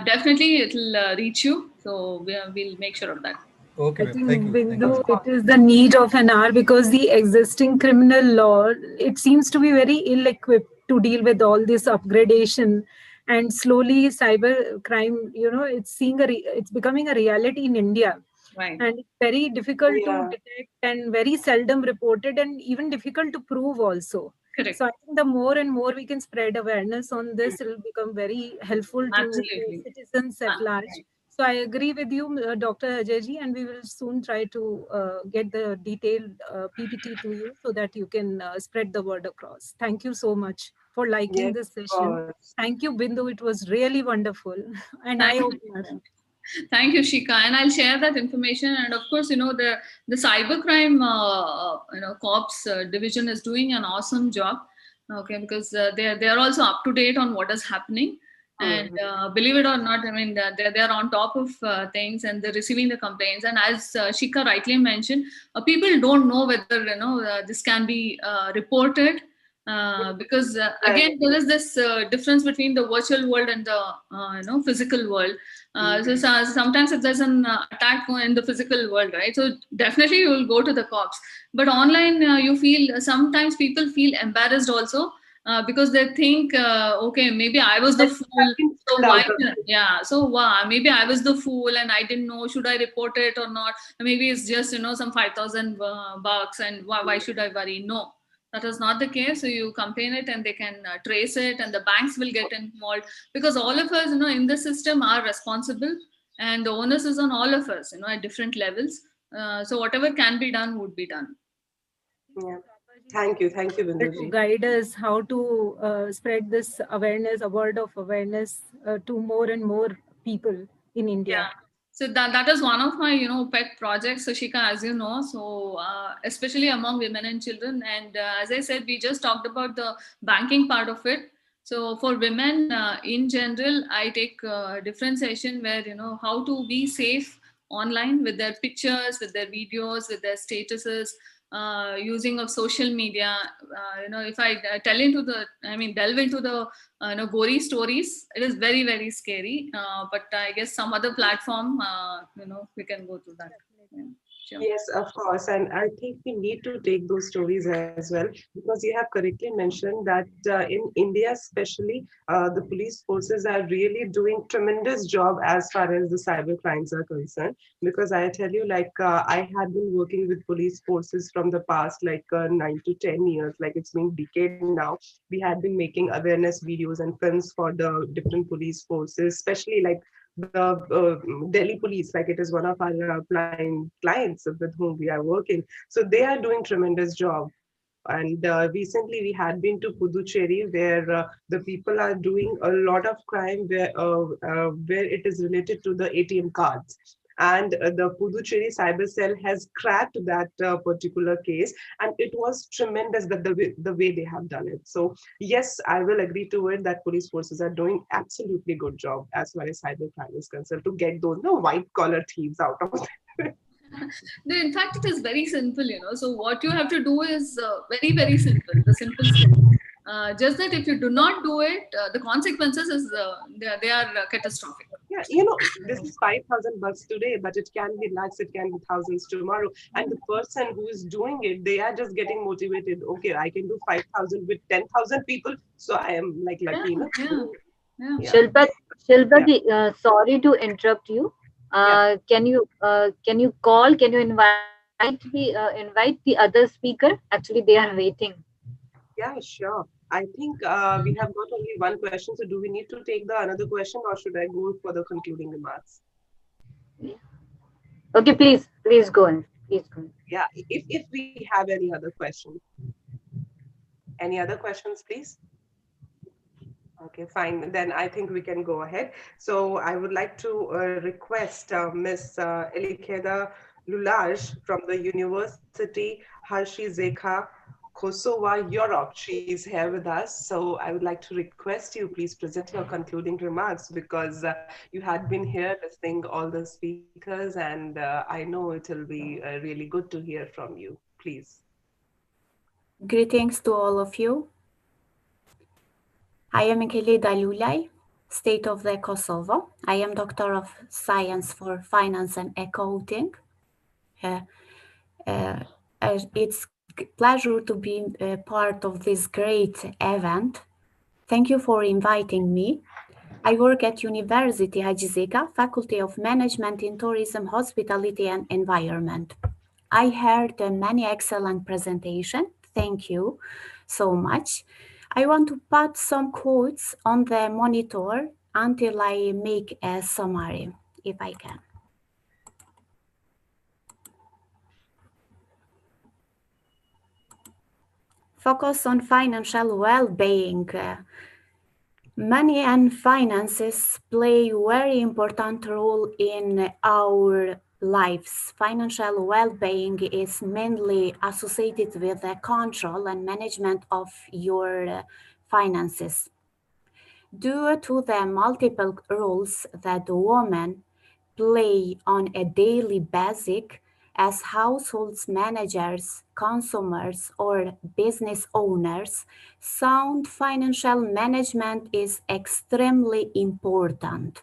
definitely it'll reach you. So we'll make sure of that. Okay, I think, thank you. Bindu, it is the need of an hour, because the existing criminal law, it seems to be very ill-equipped to deal with all this upgradation, and slowly cyber crime, it's becoming a reality in India. Right. And it's very difficult to detect and very seldom reported, and even difficult to prove also. Correct. So I think the more and more we can spread awareness on this, it will become very helpful to citizens at large. So I agree with you, Dr. Ajayji, and we will soon try to get the detailed PPT to you so that you can spread the word across. Thank you so much for liking this session. Thank you, Bindu. It was really wonderful and eye-opener. Thank you, Shika, and I'll share that information. And of course, the cybercrime Corps division is doing an awesome job. Okay, because they are also up to date on what is happening. And believe it or not, I mean, they're on top of things, and they're receiving the complaints. And as Shika rightly mentioned, people don't know whether this can be reported, because again, there is this difference between the virtual world and the physical world. So sometimes if there's an attack in the physical world, right? So definitely you will go to the cops. But online, you feel sometimes people feel embarrassed also. because they think, okay, maybe I was the fool. So why? Yeah. So maybe I was the fool and I didn't know. Should I report it or not? Maybe it's just some 5,000 bucks, and why should I worry? No, that is not the case. So you complain it, and they can trace it, and the banks will get involved, because all of us, in the system are responsible, and the onus is on all of us, at different levels. So whatever can be done would be done. Yeah. Thank you, Binduji. Guide us how to spread this awareness, a word of awareness to more and more people in India. Yeah. So that is one of my pet projects, Sashika, as you know. So especially among women and children, and as I said, we just talked about the banking part of it. So for women in general, I take differentiation where how to be safe online with their pictures, with their videos, with their statuses, using of social media. If I delve into the gory stories, it is very, very scary. But I guess some other platform, we can go through that. Yeah. Sure. Yes, of course. And I think we need to take those stories as well, because you have correctly mentioned that in India, especially, the police forces are really doing tremendous job as far as the cyber crimes are concerned. Because I tell you, I had been working with police forces from the past, 9 to 10 years, it's been decade now. We had been making awareness videos and films for the different police forces, especially the Delhi police, it is one of our clients with whom we are working. So they are doing tremendous job. And recently we had been to Puducherry, where the people are doing a lot of crime where it is related to the ATM cards. And the Puducherry Cyber Cell has cracked that particular case, and it was tremendous that the way they have done it. So yes, I will agree to it that police forces are doing absolutely good job as far as cyber crime is concerned, to get those white collar thieves out of it. In fact, it is very simple, So what you have to do is very, very simple. The simple step. Just that if you do not do it, the consequences is they are catastrophic. Yeah, this is 5,000 bucks today, but it can be lakhs, it can be thousands tomorrow. And the person who is doing it, they are just getting motivated. Okay, I can do 5,000 with 10,000 people, so I am lucky. Yeah. Shilpa, sorry to interrupt you. Can you invite the other speaker? Actually, they are waiting. Yeah, sure. I think we have got only one question. So do we need to take another question, or should I go for the concluding remarks? Okay, please go on. Yeah, if we have any other questions. Any other questions, please? Okay, fine. Then I think we can go ahead. So I would like to request Ms. Elikeda Lulaj from the University Harshi Zekha, Kosovo, Europe. She is here with us. So I would like to request you, please present your concluding remarks, because you had been here listening all the speakers, and I know it will be really good to hear from you. Please. Greetings to all of you. I am Elikeda Lulaj, State of the Kosovo. I am Doctor of Science for Finance and Accounting. It's a pleasure to be part of this great event. Thank you for inviting me. I work at University Haji Zeka, Faculty of Management in Tourism, Hospitality and Environment. I heard many excellent presentations. Thank you so much. I want to put some quotes on the monitor until I make a summary, if I can. Focus on financial well-being. Money and finances play a very important role in our lives. Financial well-being is mainly associated with the control and management of your finances. Due to the multiple roles that the women play on a daily basis as households managers, consumers, or business owners, sound financial management is extremely important.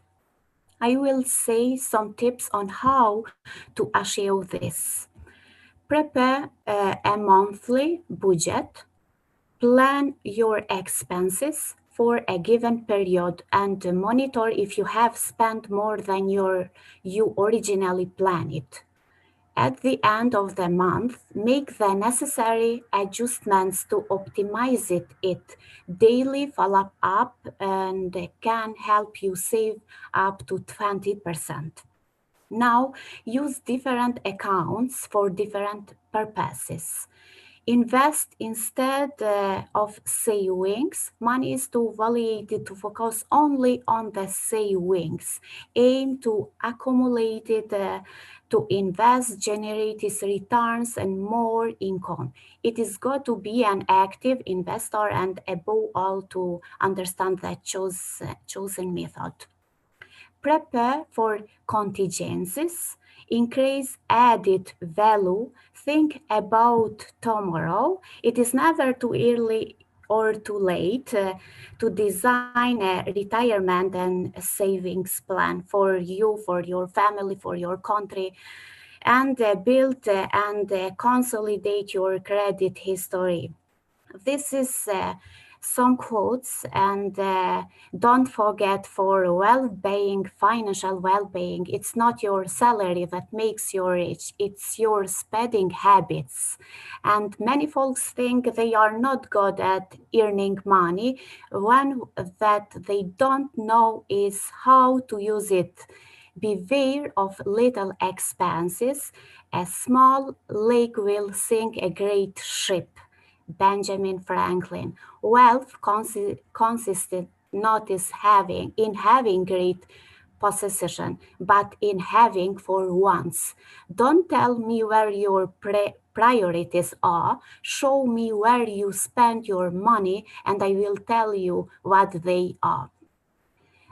I will say some tips on how to achieve this. Prepare a monthly budget. Plan your expenses for a given period and monitor if you have spent more than you originally planned. At the end of the month, make the necessary adjustments to optimize it. Daily follow-up and can help you save up to 20%. Now, use different accounts for different purposes. Invest instead of savings. Money is too valuable to focus only on the savings. Aim to accumulate it to invest, generate returns and more income. It is good to be an active investor and above all to understand the chosen method. Prepare for contingencies, increase added value, think about tomorrow. It is never too early or too late to design a retirement and a savings plan for you, for your family, for your country, and build and consolidate your credit history. This is some quotes, and don't forget, for well-being, financial well-being, it's not your salary that makes you rich, it's your spending habits. And many folks think they are not good at earning money. One that they don't know is how to use it. Beware of little expenses. A small lake will sink a great ship. Benjamin Franklin. Wealth consisted not in having great possession, but in having for once. Don't tell me where your priorities are. Show me where you spend your money, and I will tell you what they are.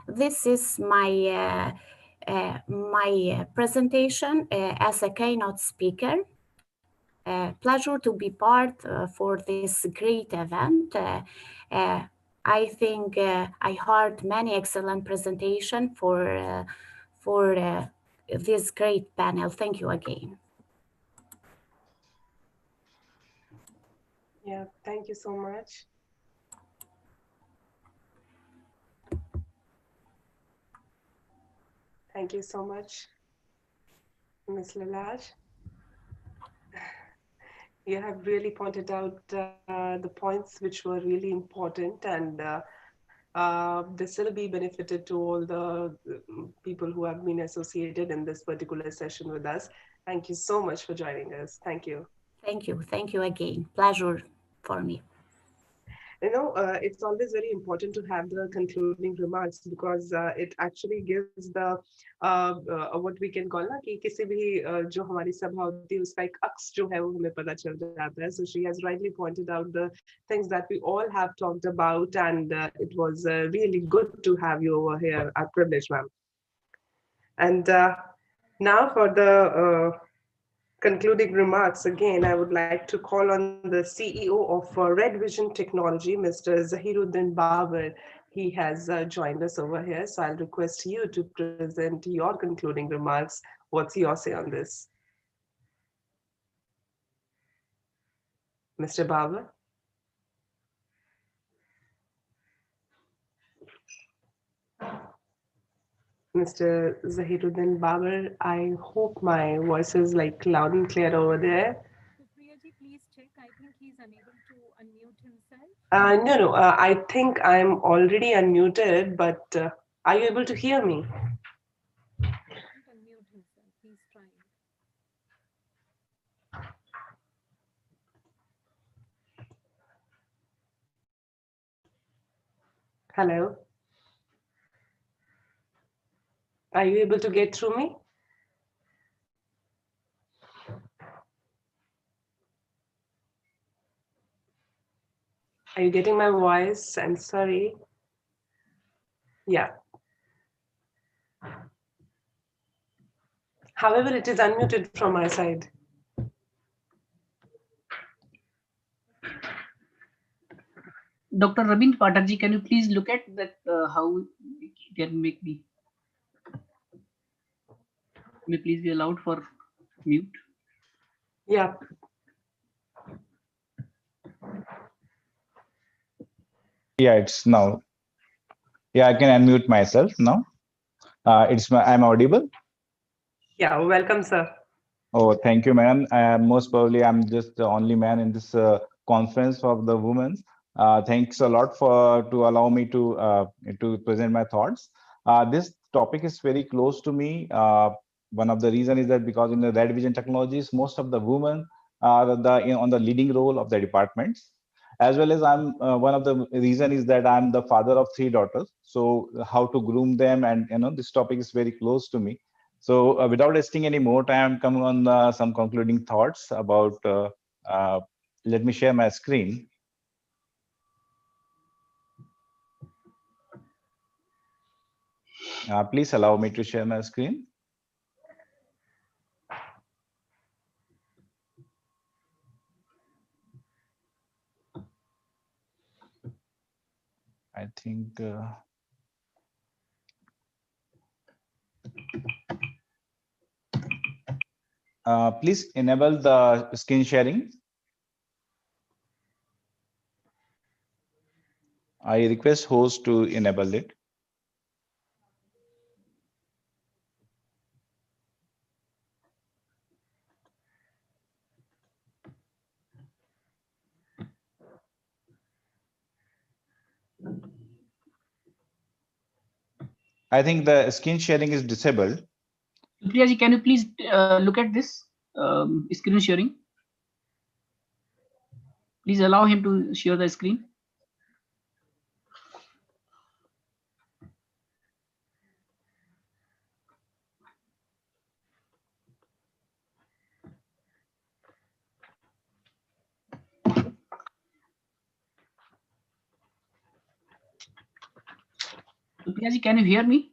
This is my presentation as a keynote speaker. Pleasure to be part for this great event. I think I heard many excellent presentations for this great panel. Thank you again. Yeah, thank you so much. Thank you so much, Ms. Lalaj. You have really pointed out the points which were really important, and this will be benefited to all the people who have been associated in this particular session with us. Thank you so much for joining us. Thank you. Thank you. Thank you again. Pleasure for me. You know, it's always very important to have the concluding remarks, because it actually gives the what we can call ना कि किसी भी जो हमारी सभा होती है उसका एक अक्स जो है वो हमें पता चल जाता है. So she has rightly pointed out the things that we all have talked about, and it was really good to have you over here. Our privilege, ma'am. And now for the concluding remarks, again, I would like to call on the CEO of Red Vision Technology, Mr. Zahiruddin Babar. He has joined us over here. So I'll request you to present your concluding remarks. What's your say on this? Mr. Babar? Mr. Zahiruddin Babar, I hope my voice is like loud and clear over there. Supriyaji, please check. I think he's unable to unmute himself. No, I think I'm already unmuted, but are you able to hear me? He can't unmute himself. He's trying. Hello? Are you able to get through me? Are you getting my voice? I'm sorry. Yeah. However, it is unmuted from my side. Dr. Rabindra Pathak, can you please look at that how we can make the may please be allowed for mute? Yeah. Yeah, it's now. Yeah, I can unmute myself now. I'm audible. Yeah, welcome, sir. Oh, thank you, ma'am. Most probably, I'm just the only man in this conference of the women. Thanks a lot to allow me to present my thoughts. This topic is very close to me. One of the reason is that because in the Red Vision Technologies, most of the women are on the leading role of the departments. As well as I'm one of the reason is that I'm the father of 3 daughters. So how to groom them, and this topic is very close to me. So without wasting any more time, coming on some concluding thoughts about, let me share my screen. Please allow me to share my screen. I think, please enable the screen sharing. I request host to enable it. I think the screen sharing is disabled. Priyaji, can you please look at this screen sharing? Please allow him to share the screen. Priyaji, can you hear me?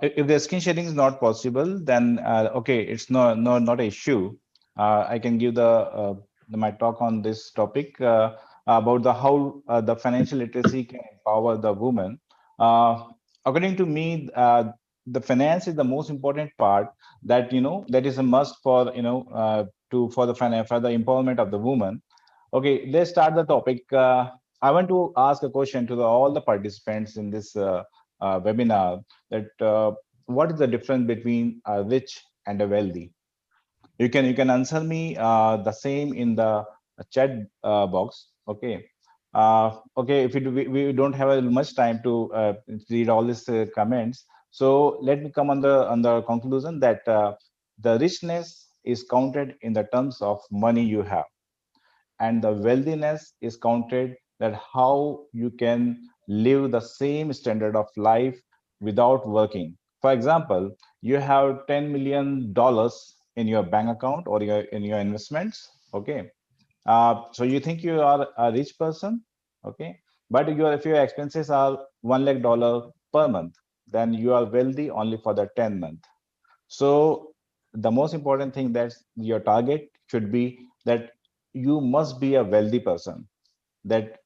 If the screen sharing is not possible, then okay, it's not an issue. I can give my talk on this topic about how the financial literacy can empower the woman. According to me, the finance is the most important part that that is a must for for the empowerment of the woman. Okay, let's start the topic. I want to ask a question to all the participants in this webinar, that what is the difference between a rich and a wealthy? You can answer me the same in the chat box. Okay. Okay, if we don't have much time to read all these comments, so let me come on the conclusion that the richness is counted in the terms of money you have, and the wealthiness is counted that how you can live the same standard of life without working. For example, you have $10 million in your bank account or in your investments. Okay. So you think you are a rich person. Okay. But if your expenses are $1 lakh per month, then you are wealthy only for the 10 month. So the most important thing that your target should be that you must be a wealthy person, that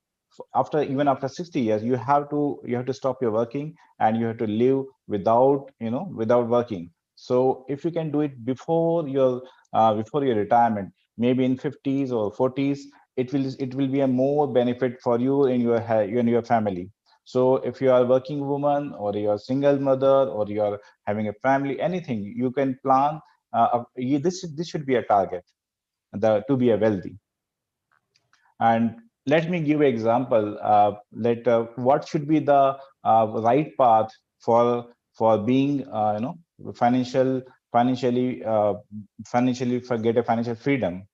even after 60 years you have to stop your working and you have to live without working. So if you can do it before your retirement, maybe in 50s or 40s, it will be a more benefit for you and your family. So if you are a working woman or you're a single mother or you're having a family, anything you can plan, this should be a target, to be a wealthy. And let me give an example. What should be the right path for being financially get a financial freedom.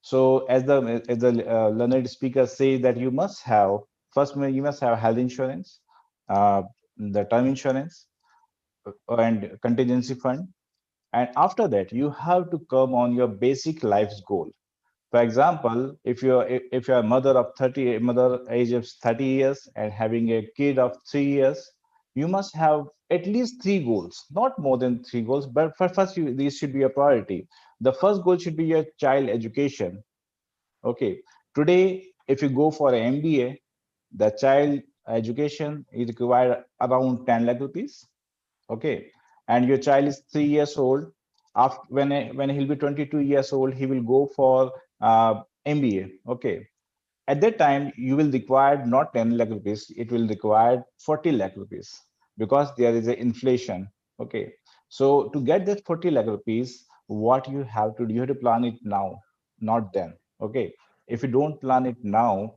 So as the learned speaker say that you must have health insurance, the term insurance, and contingency fund, and after that you have to come on your basic life's goal. For example, if you're a mother age of 30 years and having a kid of 3 years, you must have at least 3 goals, not more than 3 goals. But first, these should be a priority. The first goal should be your child education. Okay. Today, if you go for an MBA, the child education is required around 10 lakh rupees. Okay. and your child is 3 years old, after when he'll be 22 years old, he will go for MBA. Okay, at that time you will require not 10 lakh rupees, it will require 40 lakh rupees, because there is an inflation. Okay, so to get that 40 lakh rupees, what you have to do, you have to plan it now, not then. Okay, if you don't plan it now,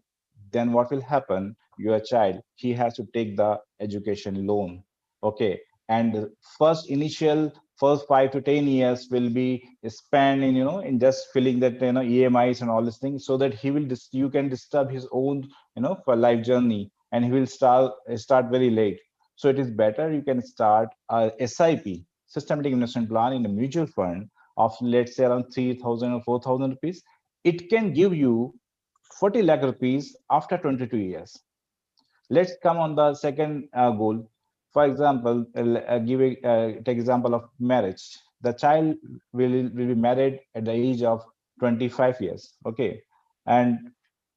then what will happen, your child, he has to take the education loan. Okay, and first initial first 5 to 10 years will be spent in, in just filling that, EMIs and all these things, so that he will you can disturb his own, for life journey, and he will start very late. So it is better you can start a SIP, systematic investment plan, in a mutual fund of, let's say, around 3,000 or 4,000 rupees. It can give you 40 lakh rupees after 22 years. Let's come on the second goal. For example, take example of marriage. The child will be married at the age of 25 years. Okay, and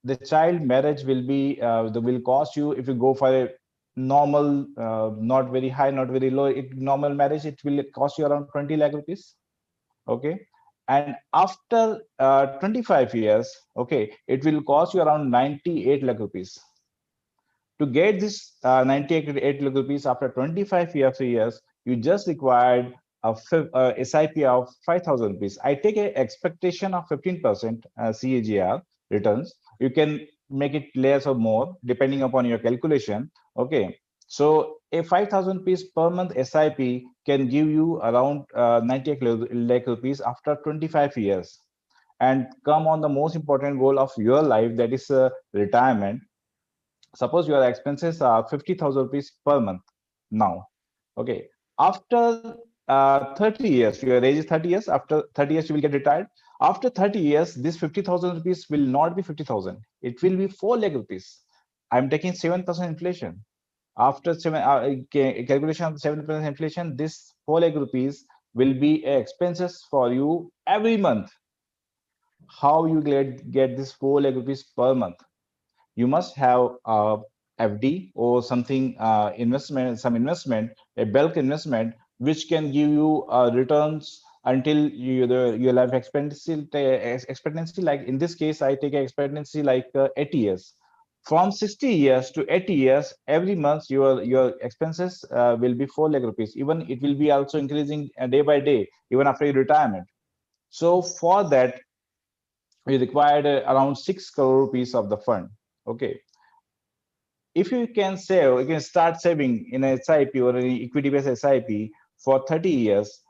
the child marriage will be will cost you, if you go for a normal, not very high, not very low, normal marriage, it will cost you around 20 lakh rupees. Okay, and after 25 years, okay, it will cost you around 98 lakh rupees. To get this 98 lakh rupees after 25 years, you just required a SIP of 5,000 rupees. I take an expectation of 15% CAGR returns. You can make it less or more depending upon your calculation. Okay, so a 5,000 rupees per month SIP can give you around 98 lakh rupees after 25 years. And come on the most important goal of your life, that is retirement. Suppose your expenses are 50,000 rupees per month now. Okay, after 30 years, your age is 30 years, after 30 years you will get retired. After 30 years, this 50,000 rupees will not be 50,000, it will be 4 lakh rupees. I'm taking 7% inflation. After calculation of 7% inflation, this 4 lakh rupees will be expenses for you every month. How you get this 4 lakh rupees per month? You must have a FD or something, some investment, a bulk investment, which can give you returns until your life expectancy. Like in this case, I take an expectancy like 80 years. From 60 years to 80 years, every month your expenses will be 4 lakh rupees. Even it will be also increasing day by day, even after your retirement. So for that, we required around 6 crore rupees of the fund. Okay, if you can save, you can start saving in a SIP or an equity-based SIP for 30 years.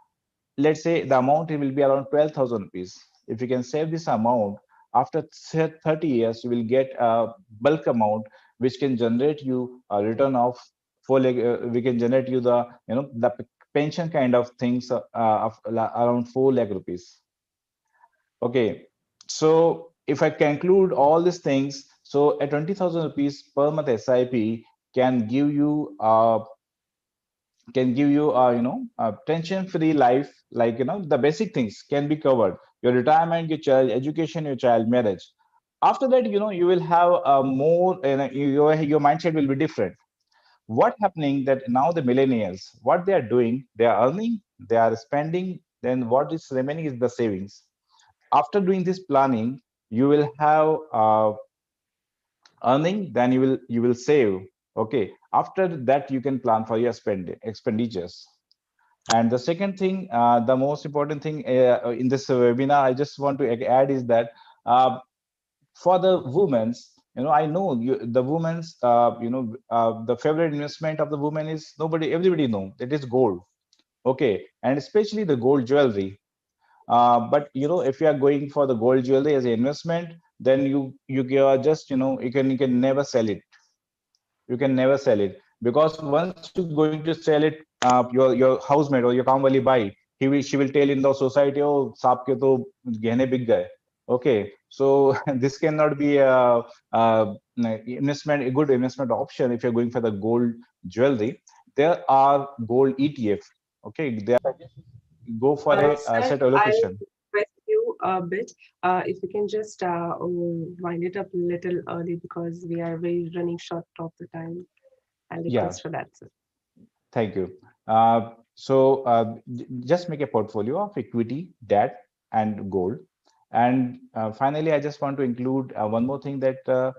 Let's say the amount will be around 12,000 rupees. If you can save this amount, after 30 years, you will get a bulk amount which can generate you a return of 4 lakh. We can generate you the the pension kind of things of around 4 lakh rupees. Okay, so if I conclude all these things, so a 20,000 rupees per month SIP can give you a tension-free life. Like the basic things can be covered: your retirement, your child education, your child marriage. After that, you will have more. Your mindset will be different. What happening that now the millennials, what they are doing, they are earning, they are spending. Then what is remaining is the savings. After doing this planning, you will have earning, then you will save. Okay, after that you can plan for your expenditures. And the second thing, the most important thing in this webinar, I just want to add is that for the women's, I know the women's, the favorite investment of the woman is everybody know it is gold. Okay, and especially the gold jewelry. But if you are going for the gold jewelry as an investment, then you are just you can never sell it. You can never sell it, because once you're going to sell it, your housemate or your काम वाली buy, she will tell in the society, oh साहब के तो गहने बिक गए. Okay, so this cannot be a good investment option if you're going for the gold jewelry. There are gold ETF. Okay, go for a set allocation. I'll request you a bit, if you can just wind it up a little early, because we are very running short of the time. I'll request for that, sir. Thank you. So just make a portfolio of equity, debt, and gold. And finally, I just want to include one more thing, that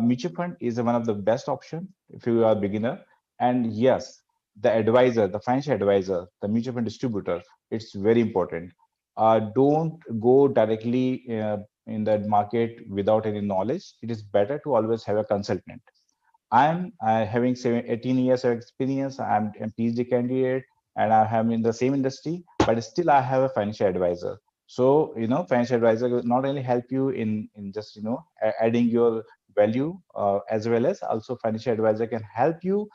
mutual fund is one of the best option if you are a beginner. And yes, the advisor, the financial advisor, the mutual fund distributor, it's very important. Don't go directly in the market without any knowledge. It is better to always have a consultant. I'm having 18 years of experience. I'm a PhD candidate, and I am in the same industry, but still I have a financial advisor. So, financial advisor will not only help you in just, adding your value, as well as also financial advisor can help you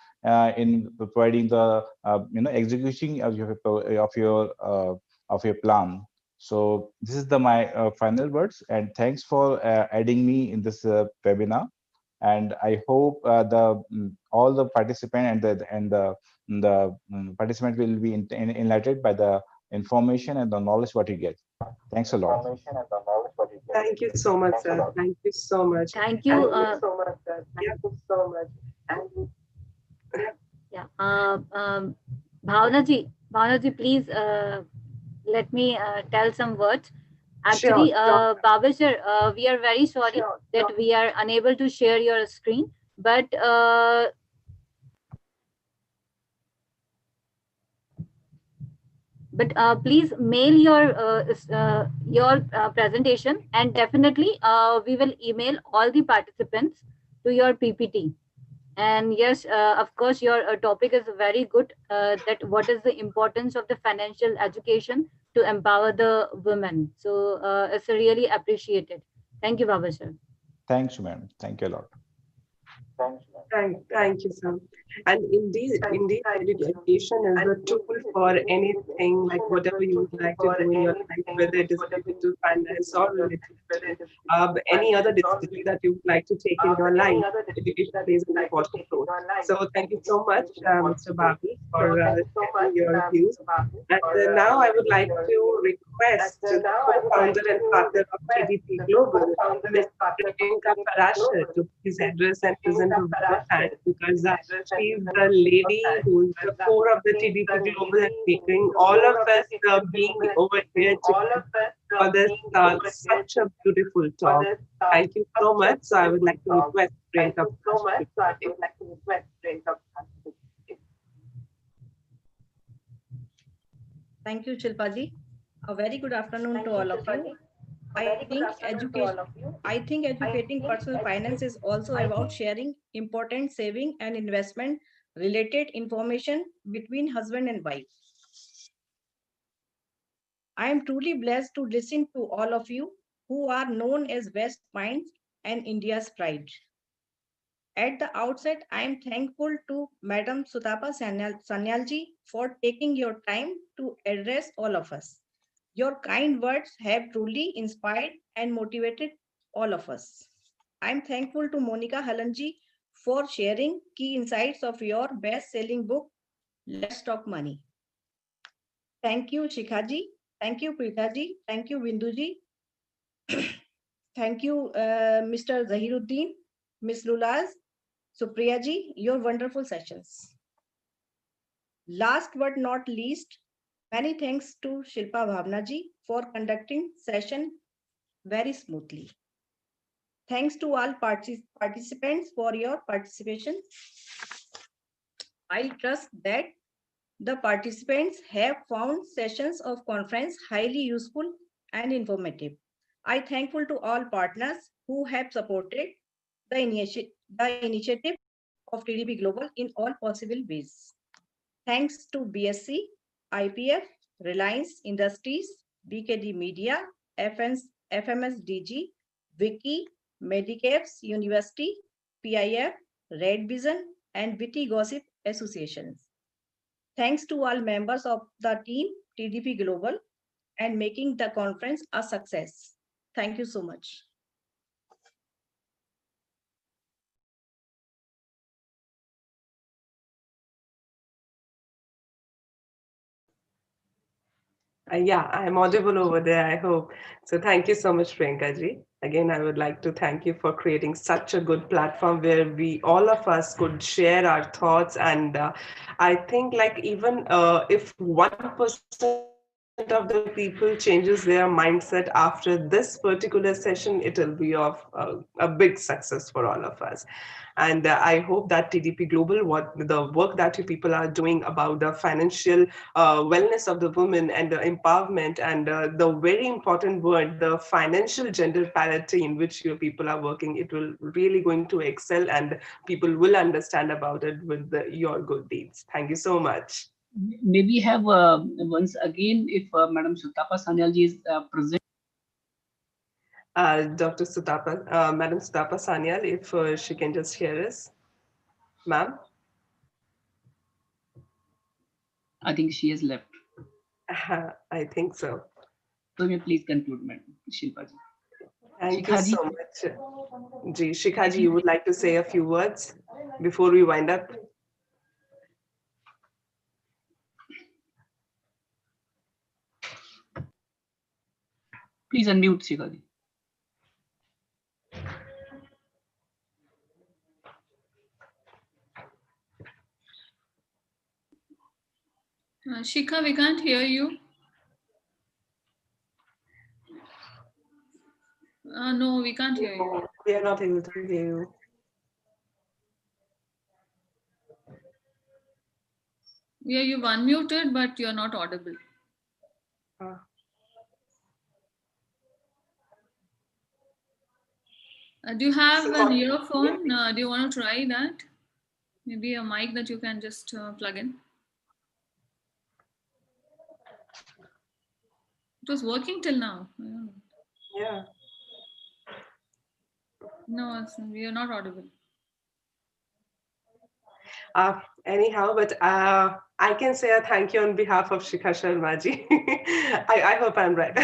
in providing the, execution of your plan. So this is my final words, and thanks for adding me in this webinar. And I hope all the participant and the participant will be enlightened by the information and the knowledge what you get. Thanks a lot. Thank you so much, sir. Thank you so much. Thank you. Yeah. Bhavna ji, please let me tell some words. Actually, Babashir, we are very sorry that we are unable to share your screen, but please mail your presentation, and definitely we will email all the participants to your PPT. And yes, of course, your topic is very good, that what is the importance of the financial education to empower the women. So it's really appreciated. Thank you, Babashir. Thanks, ma'am. Thank you a lot. Thank you, sir. And indeed, education is a tool for anything, like whatever you would like to do in your life, whether it is related to finance or related to any other discipline that you would like to take in your life. Education plays an important role. So thank you so much, Mr. Babi, for sharing your views. And now I would like to request the co-founder and partner of TDP Global, Ms. Priyanka Parashar, to please address and present her hand, because she is the lady who is the core of the TDP Global and making all of us being over here for this such a beautiful talk. Thank you so much. So I would like to request Priyanka. Thank you, Shilpa ji. A very good afternoon to all of you. I think educating personal finance is also about sharing important saving and investment related information between husband and wife. I am truly blessed to listen to all of you who are known as West Minds and India's pride. At the outset, I am thankful to Madam Sutapa Sanyalji for taking your time to address all of us. Your kind words have truly inspired and motivated all of us. I'm thankful to Monica Halanji for sharing key insights of your best-selling book, Let's Talk Money. Thank you, Shikhaji. Thank you, Preethaji. Thank you, Binduji. Thank you, Mr. Zahiruddin, Ms. Lulaz, Supriyaji, your wonderful sessions. Last but not least, many thanks to Shilpa Bhavnaji for conducting session very smoothly. Thanks to all participants for your participation. I trust that the participants have found sessions of conference highly useful and informative. I am thankful to all partners who have supported the initiative of TDP Global in all possible ways. Thanks to BSc, IPF, Reliance Industries, BKD Media, FMSDG, Wiki, Medicaps University, PIF, Red Vision, and Witty Gossip Associations. Thanks to all members of the team TDP Global and making the conference a success. Thank you so much. Yeah, I'm audible over there, I hope. So thank you so much, Priyanka ji. Again, I would like to thank you for creating such a good platform where we, all of us, could share our thoughts. And I think like even if 1% of the people changes their mindset after this particular session, it will be of a big success for all of us. And I hope that TDP Global, what the work that you people are doing about the financial wellness of the women and the empowerment and the very important word, the financial gender parity in which your people are working, it will really going to excel and people will understand about it with your good deeds. Thank you so much. Maybe have once again, if Madam Sutapa Sanyal ji is present. Dr. Sutapa, Madam Sutapa Sanyal, if she can just hear us. Ma'am? I think she has left. I think so. So may please conclude, Madam Shilpa ji. Thank you so much. Ji, Shikha ji, you would like to say a few words before we wind up? Please unmute, Shikha ji. Shikha, we can't hear you. No, we can't hear you. We are not able to hear you. Yeah, you've unmuted, but you're not audible. Do you have an earphone? Do you want to try that? Maybe a mic that you can just plug in. It was working till now. Yeah. No, we are not audible. Anyhow, but I can say a thank you on behalf of Shikha Sharma ji. I hope I'm right.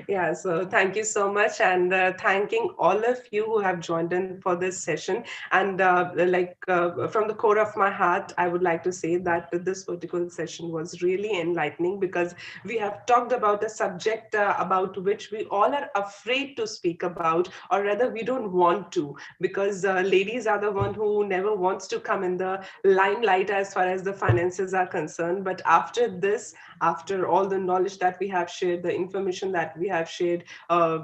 Yeah, so thank you so much, and thanking all of you who have joined in for this session. And from the core of my heart, I would like to say that this particular session was really enlightening because we have talked about a subject about which we all are afraid to speak about, or rather we don't want to, because ladies are the one who never wants to come in the limelight as far as the finances are concerned. But after this, after all the knowledge that we have shared, the information that we have shared,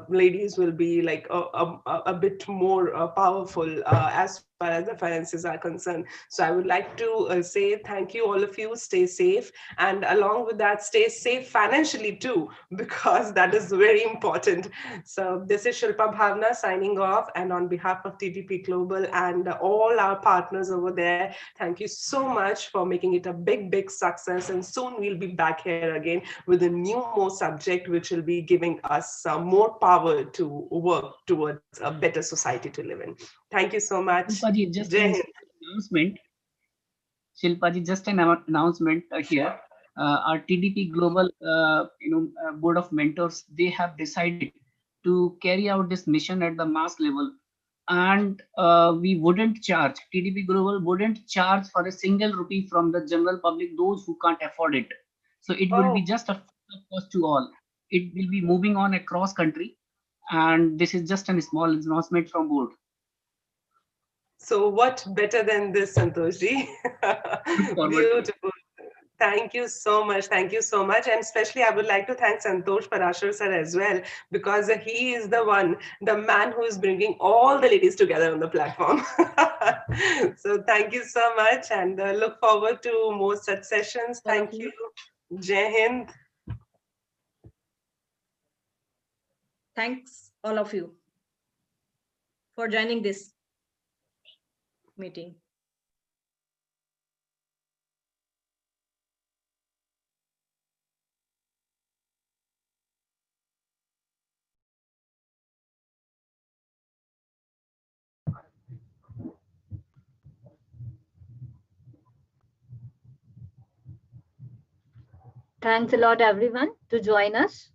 ladies will be like a bit more powerful as far as the finances are concerned. So I would like to say thank you, all of you. Stay safe, and along with that, stay safe financially too, because that is very important. So this is Shilpa Bhavna signing off, and on behalf of TDP Global and all our partners over there, thank you so much for making it a big success. And soon we'll be back here again with a new more subject which will be giving us more power to work towards a better society to live in. Thank you so much. Shilpa ji, just an announcement. Shilpa ji, just an announcement here. Our TDP Global, Board of Mentors, they have decided to carry out this mission at the mass level, and we wouldn't charge. TDP Global wouldn't charge for a single rupee from the general public, those who can't afford it. So it will be just a cost to all. It will be moving on across country, and this is just a small announcement from board. So what better than this, Santoshji? Beautiful. Thank you so much. Thank you so much. And especially I would like to thank Santosh Parashar sir as well, because he is the man who is bringing all the ladies together on the platform. So thank you so much, and look forward to more such sessions. Thank you. Jai Hind. Thanks all of you for joining this meeting. Thanks a lot, everyone, to join us.